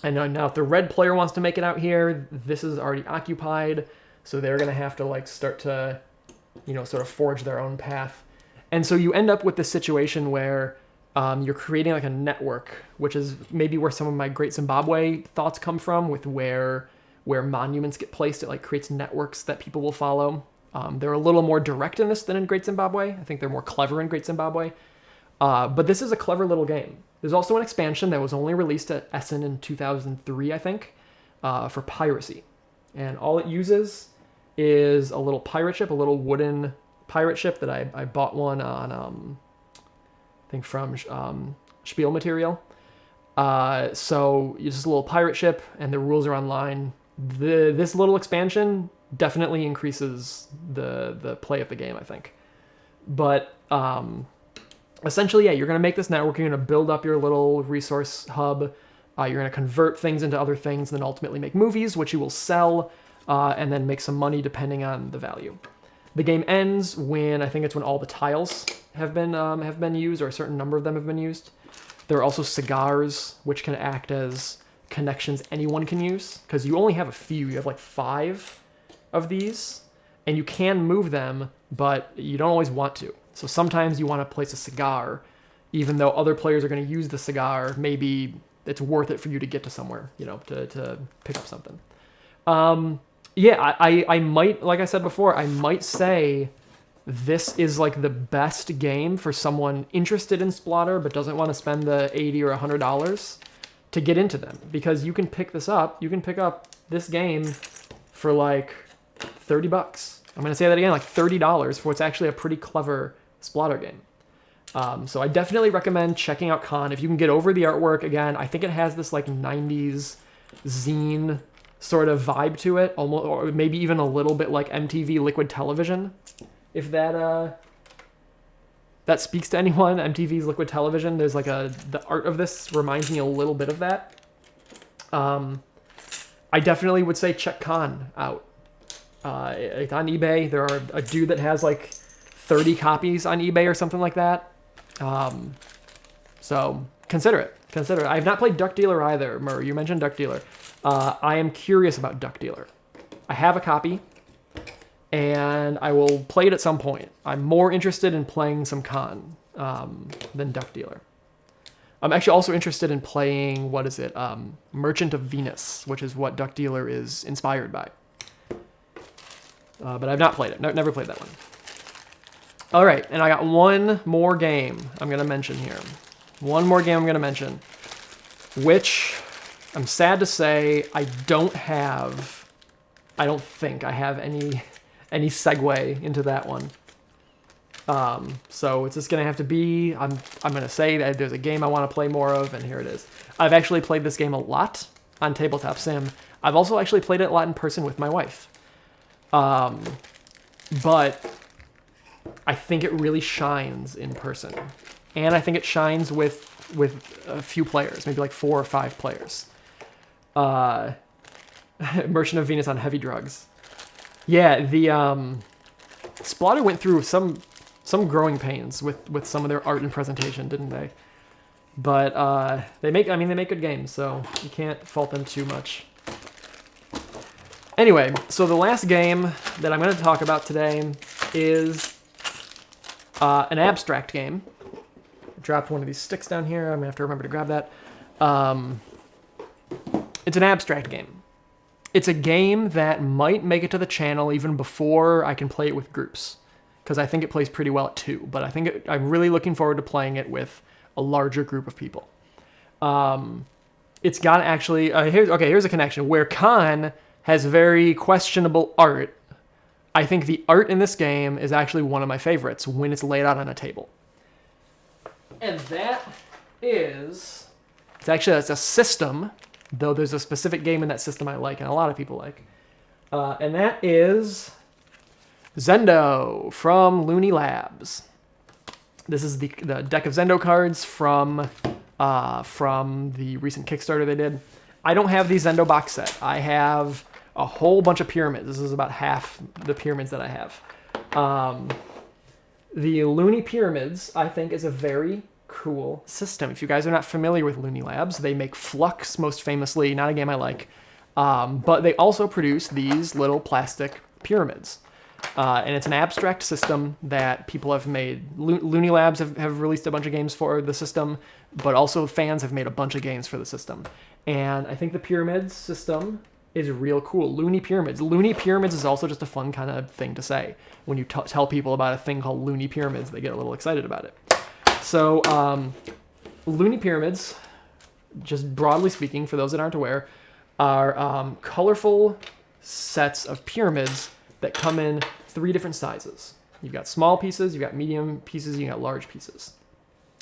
And now if the red player wants to make it out here, this is already occupied, so they're going to have to like start to, you know, sort of forge their own path. And so you end up with this situation where you're creating like a network, which is maybe where some of my Great Zimbabwe thoughts come from, with where monuments get placed. It like creates networks that people will follow. They're a little more direct in this than in Great Zimbabwe. I think they're more clever in Great Zimbabwe. But this is a clever little game. There's also an expansion that was only released at Essen in 2003, I think, for piracy. And all it uses is a little pirate ship, a little wooden pirate ship that I bought one on, I think from Spiel Material. So it's just a little pirate ship, and the rules are online. This little expansion definitely increases the play of the game, I think. But essentially, yeah, you're going to make this network. You're going to build up your little resource hub. You're going to convert things into other things, and then ultimately make movies, which you will sell, and then make some money depending on the value. The game ends when, I think it's when all the tiles have been used, or a certain number of them have been used. There are also cigars, which can act as connections anyone can use, because you only have a few. You have like 5 of these, and you can move them, but you don't always want to. So sometimes you want to place a cigar, even though other players are going to use the cigar. Maybe it's worth it for you to get to somewhere, you know, to pick up something. I might, like I said before, I might say this is like the best game for someone interested in Splatter but doesn't want to spend the $80 or $100 to get into them, because you can pick this up. You can pick up this game for like $30. I'm going to say that again, like $30 for what's actually a pretty clever Splatter game. So I definitely recommend checking out Con. If you can get over the artwork, again, I think it has this like 90s zine sort of vibe to it, almost, or maybe even a little bit like MTV Liquid Television, if that speaks to anyone. MTV's Liquid Television, there's like the art of this reminds me a little bit of that. I definitely would say check Con out. It's on eBay. There are a dude that has like 30 copies on eBay or something like that. So consider it. I have not played Duck Dealer either. Murray, you mentioned Duck Dealer. I am curious about Duck Dealer. I have a copy, and I will play it at some point. I'm more interested in playing some Con than Duck Dealer. I'm actually also interested in playing, what is it, Merchant of Venus, which is what Duck Dealer is inspired by. But I've not played it. Never played that one. All right, and I got one more game I'm going to mention here. One more game I'm going to mention, which I'm sad to say I don't think I have any segue into that one. So it's just going to have to be, I'm going to say that there's a game I want to play more of, and here it is. I've actually played this game a lot on Tabletop Sim. I've also actually played it a lot in person with my wife. But I think it really shines in person. And I think it shines with a few players, maybe like 4 or 5 players. Merchant of Venus on heavy drugs. Yeah, the Splatter went through some growing pains with some of their art and presentation, didn't they? But they make good games, so you can't fault them too much. Anyway, so the last game that I'm going to talk about today is an abstract game. I dropped one of these sticks down here. I'm going to have to remember to grab that. It's an abstract game. It's a game that might make it to the channel even before I can play it with groups, because I think it plays pretty well at 2, but I'm really looking forward to playing it with a larger group of people. It's got actually... here's a connection. Where Con has very questionable art, I think the art in this game is actually one of my favorites when it's laid out on a table. And that is... It's a system, though there's a specific game in that system I like and a lot of people like. And that is Zendo from Looney Labs. This is the deck of Zendo cards from the recent Kickstarter they did. I don't have the Zendo box set. I have a whole bunch of pyramids. This is about half the pyramids that I have. The Looney Pyramids, I think, is a very cool system. If you guys are not familiar with Looney Labs, they make Flux most famously, not a game I like, but they also produce these little plastic pyramids. And it's an abstract system that people have made. Looney Labs have released a bunch of games for the system, but also fans have made a bunch of games for the system. And I think the pyramids system is real cool. Looney Pyramids. Looney Pyramids is also just a fun kind of thing to say. When you tell people about a thing called Looney Pyramids, they get a little excited about it. So, Looney Pyramids, just broadly speaking, for those that aren't aware, are colorful sets of pyramids that come in 3 different sizes. You've got small pieces, you've got medium pieces, you've got large pieces.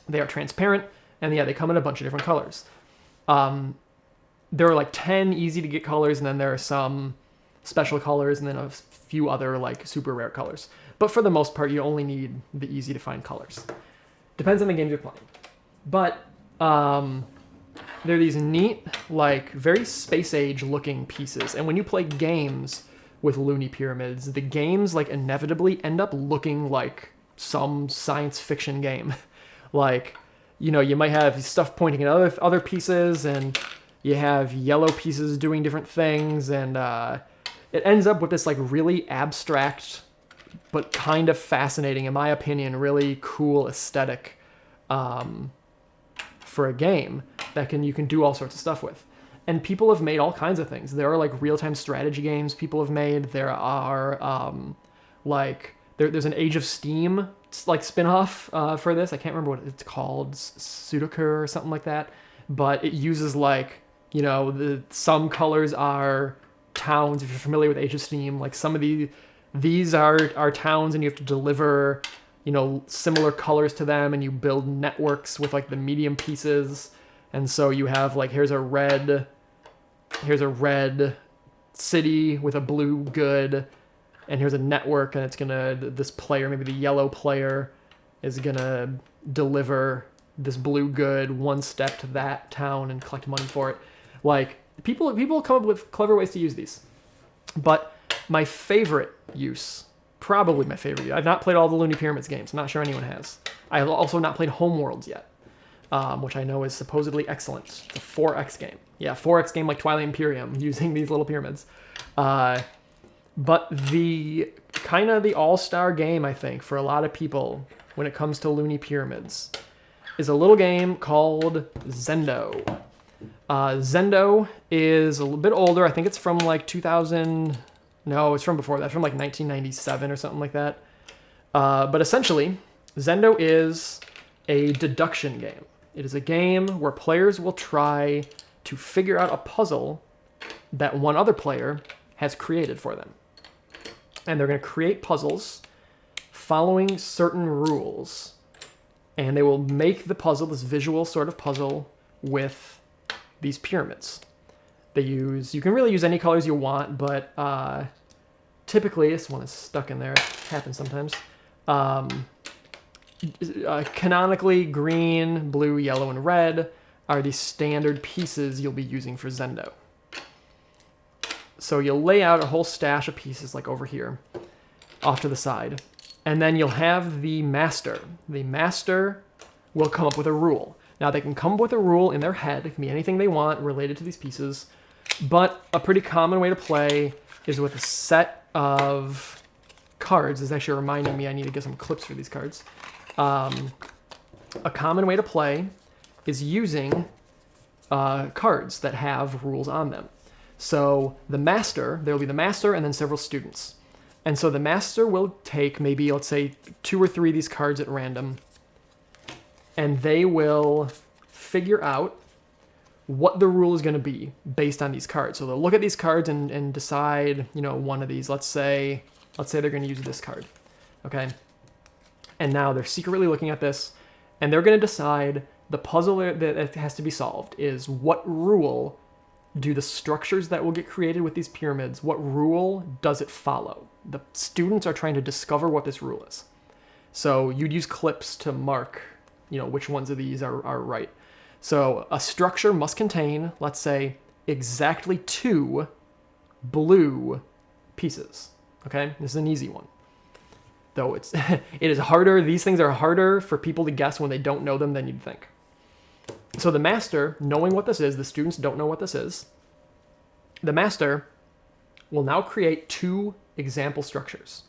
They are transparent, and yeah, they come in a bunch of different colors. There are like 10 easy to get colors, and then there are some special colors, and then a few other like super rare colors. But for the most part, you only need the easy to find colors. Depends on the games you're playing. But they're these neat, like very space age looking pieces. And when you play games with Looney Pyramids, the games like inevitably end up looking like some science fiction game. Like, you know, you might have stuff pointing at other pieces, and you have yellow pieces doing different things, and it ends up with this like really abstract but kind of fascinating, in my opinion, really cool aesthetic for a game that you can do all sorts of stuff with. And people have made all kinds of things. There are like real-time strategy games people have made. There are there's an Age of Steam like spin-off for this. I can't remember what it's called, Sudoku or something like that. But it uses like, you know, some colors are towns. If you're familiar with Age of Steam, like some of these are towns, and you have to deliver, you know, similar colors to them, and you build networks with like the medium pieces. And so you have like, here's a red city with a blue good, and here's a network, and this player, maybe the yellow player, is gonna deliver this blue good one step to that town and collect money for it. Like, people come up with clever ways to use these. But my favorite use, probably my favorite use, I've not played all the Looney Pyramids games. I'm not sure anyone has. I have also not played Homeworlds yet, which I know is supposedly excellent. It's a 4X game. Yeah, 4X game like Twilight Imperium, using these little pyramids. But the kind of the all-star game, I think, for a lot of people when it comes to loony pyramids, is a little game called Zendo. Zendo is a little bit older. I think it's from like 2000. No, it's from before that. It's from like 1997 or something like that. But essentially, Zendo is a deduction game. It is a game where players will try to figure out a puzzle that one other player has created for them. And they're going to create puzzles following certain rules. And they will make the puzzle, this visual sort of puzzle, with these pyramids. You can really use any colors you want, but typically, this one is stuck in there, it happens sometimes. Canonically, green, blue, yellow, and red are the standard pieces you'll be using for Zendo. So you'll lay out a whole stash of pieces like over here, off to the side. And then you'll have the master. The master will come up with a rule. Now they can come up with a rule in their head. It can be anything they want related to these pieces. But a pretty common way to play is with a set of cards. This is actually reminding me I need to get some clips for these cards. A common way to play is using cards that have rules on them. So the master, there will be the master and then several students. And so the master will take maybe, let's say, 2 or 3 of these cards at random, and they will figure out what the rule is going to be based on these cards. So they'll look at these cards and decide, one of these. Let's say they're going to use this card, okay? And now they're secretly looking at this, and they're going to decide the puzzle that has to be solved is what rule do the structures that will get created with these pyramids, what rule does it follow? The students are trying to discover what this rule is. So you'd use clips to mark, which ones of these are right. So a structure must contain, let's say, exactly 2 blue pieces. Okay, this is an easy one. Though it is harder, these things are harder for people to guess when they don't know them than you'd think. So the master, knowing what this is, the students don't know what this is, the master will now create 2 example structures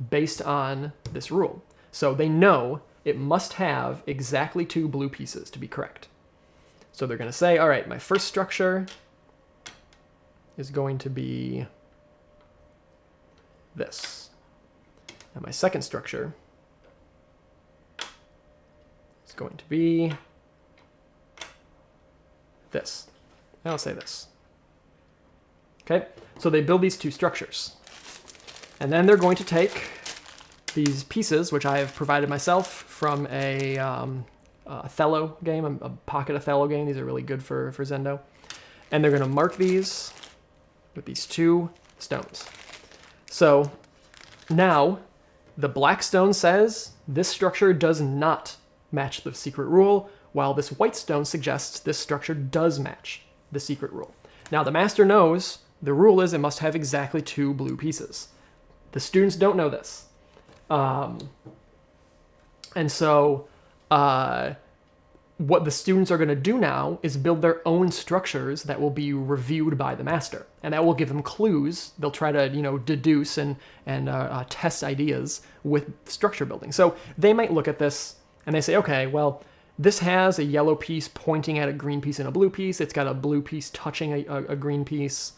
based on this rule. So they know it must have exactly 2 blue pieces to be correct. So they're going to say, all right, my first structure is going to be this. And my second structure is going to be this. Now I'll say this. Okay, so they build these 2 structures. And then they're going to take these pieces, which I have provided myself from a Othello game, a pocket Othello game. These are really good for Zendo. And they're going to mark these with these 2 stones. So now the black stone says this structure does not match the secret rule, while this white stone suggests this structure does match the secret rule. Now the master knows the rule is it must have exactly 2 blue pieces. The students don't know this. And so what the students are going to do now is build their own structures that will be reviewed by the master. And that will give them clues. They'll try to, deduce and test ideas with structure building. So they might look at this and they say, okay, well, this has a yellow piece pointing at a green piece and a blue piece. It's got a blue piece touching a green piece.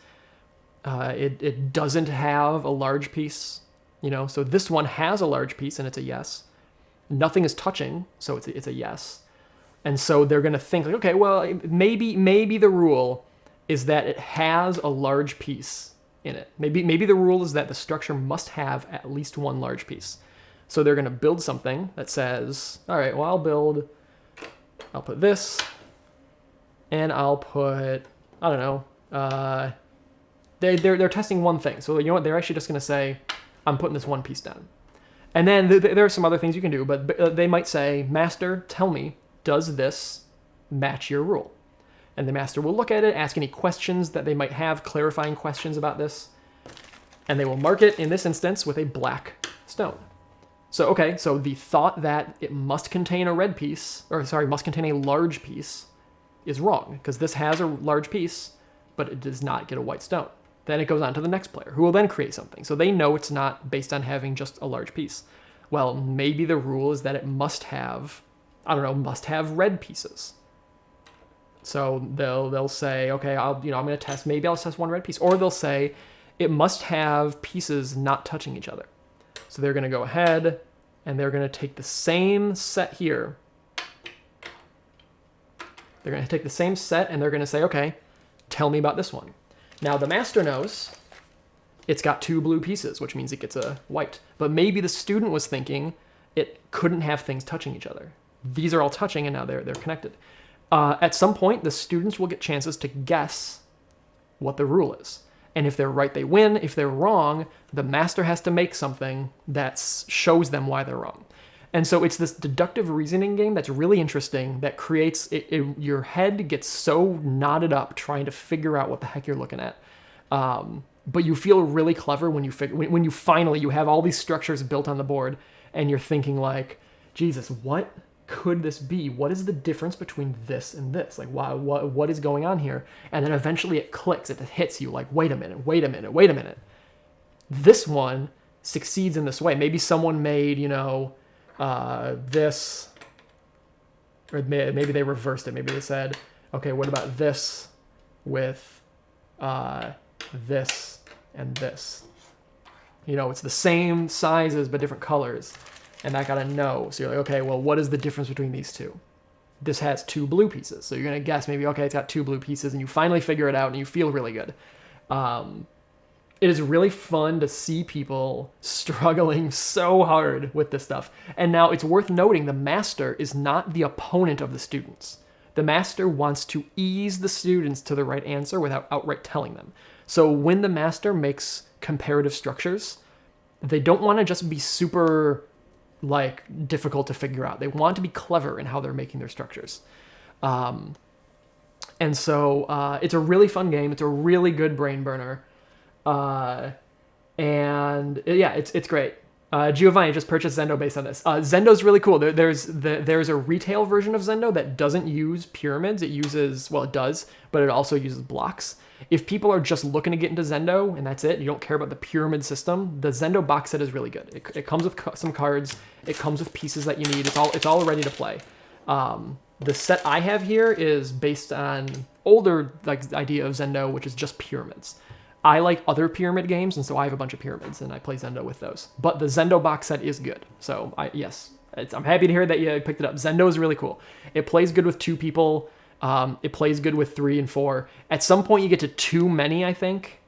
It doesn't have a large piece, so this one has a large piece and it's a yes. Nothing is touching, so it's a yes. And so they're going to think, like, okay, well, maybe the rule is that it has a large piece in it. Maybe the rule is that the structure must have at least 1 large piece. So they're going to build something that says, all right, well, I'll put this, and I'll put, I don't know, they're testing one thing. So you know what, they're actually just going to say, I'm putting this 1 piece down. And then there are some other things you can do, but they might say, master, tell me, does this match your rule? And the master will look at it, ask any questions that they might have, clarifying questions about this, and they will mark it, in this instance, with a black stone. So, okay, so the thought that it must contain a red piece, must contain a large piece, is wrong, because this has a large piece, but it does not get a white stone. Then it goes on to the next player, who will then create something. So they know it's not based on having just a large piece. Well, maybe the rule is that it must have, I don't know, must have red pieces. So they'll say, okay, I'm going to test, maybe I'll test one red piece. Or they'll say it must have pieces not touching each other. So they're going to go ahead and they're going to take the same set here. They're going to take the same set and they're going to say, okay, tell me about this one. Now the master knows it's got 2 blue pieces, which means it gets a white. But maybe the student was thinking it couldn't have things touching each other. These are all touching and now they're connected. At some point, the students will get chances to guess what the rule is. And if they're right, they win. If they're wrong, the master has to make something that shows them why they're wrong. And so it's this deductive reasoning game that's really interesting that creates, your head gets so knotted up trying to figure out what the heck you're looking at. But you feel really clever when you finally, you have all these structures built on the board and you're thinking like, Jesus, what could this be? What is the difference between this and this? Like, what is going on here? And then eventually it clicks, it hits you like, wait a minute. This one succeeds in this way. Maybe someone made, this, or maybe they reversed it. Maybe they said, okay, what about this with this and this? It's the same sizes but different colors, and that got a no. So you're like, okay, well, what is the difference between these two? This has 2 blue pieces, so you're gonna guess maybe, okay, it's got 2 blue pieces, and you finally figure it out, and you feel really good. It is really fun to see people struggling so hard with this stuff. And now it's worth noting the master is not the opponent of the students. The master wants to ease the students to the right answer without outright telling them. So when the master makes comparative structures, they don't want to just be super difficult to figure out. They want to be clever in how they're making their structures. And so it's a really fun game. It's a really good brain burner. It's great. Giovanni just purchased Zendo based on this. Zendo's really cool. There's a retail version of Zendo that doesn't use pyramids. It uses, well, it does, but it also uses blocks. If people are just looking to get into Zendo and that's it, you don't care about the pyramid system, the Zendo box set is really good. It comes with some cards. It comes with pieces that you need. It's all ready to play. The set I have here is based on older idea of Zendo, which is just pyramids. I like other pyramid games, and so I have a bunch of pyramids, and I play Zendo with those. But the Zendo box set is good. So, I'm happy to hear that you picked it up. Zendo is really cool. It plays good with 2 people. It plays good with 3 and 4. At some point, you get to too many, I think,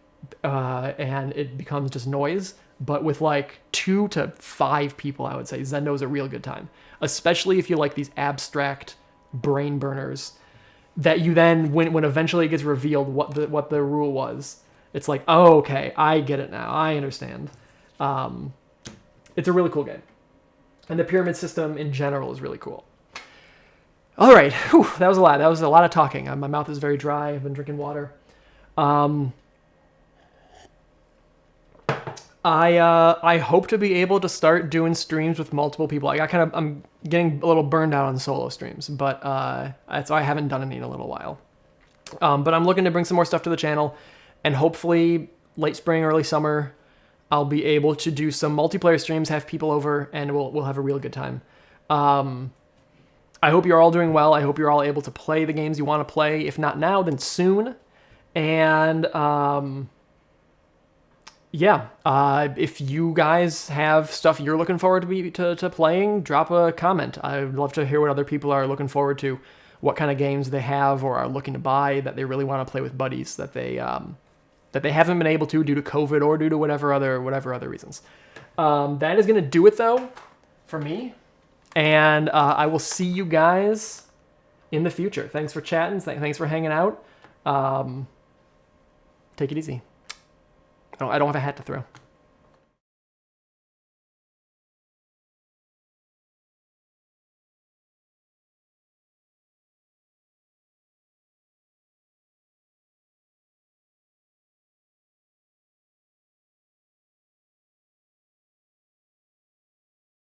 and it becomes just noise. But with 2 to 5 people, I would say Zendo is a real good time. Especially if you like these abstract brain burners that you then, when eventually it gets revealed what the rule was, it's like, oh, okay, I get it now. I understand. It's a really cool game. And the pyramid system in general is really cool. All right. Whew, that was a lot. That was a lot of talking. My mouth is very dry. I've been drinking water. I hope to be able to start doing streams with multiple people. I'm getting a little burned out on solo streams, but so I haven't done any in a little while. But I'm looking to bring some more stuff to the channel. And hopefully, late spring, early summer, I'll be able to do some multiplayer streams, have people over, and we'll have a real good time. I hope you're all doing well. I hope you're all able to play the games you want to play. If not now, then soon. And if you guys have stuff you're looking forward to playing, drop a comment. I'd love to hear what other people are looking forward to, what kind of games they have or are looking to buy that they really want to play with buddies that they haven't been able to due to COVID or due to whatever other reasons. That is going to do it, though, for me. And I will see you guys in the future. Thanks for chatting. Thanks for hanging out. Take it easy. I don't have a hat to throw.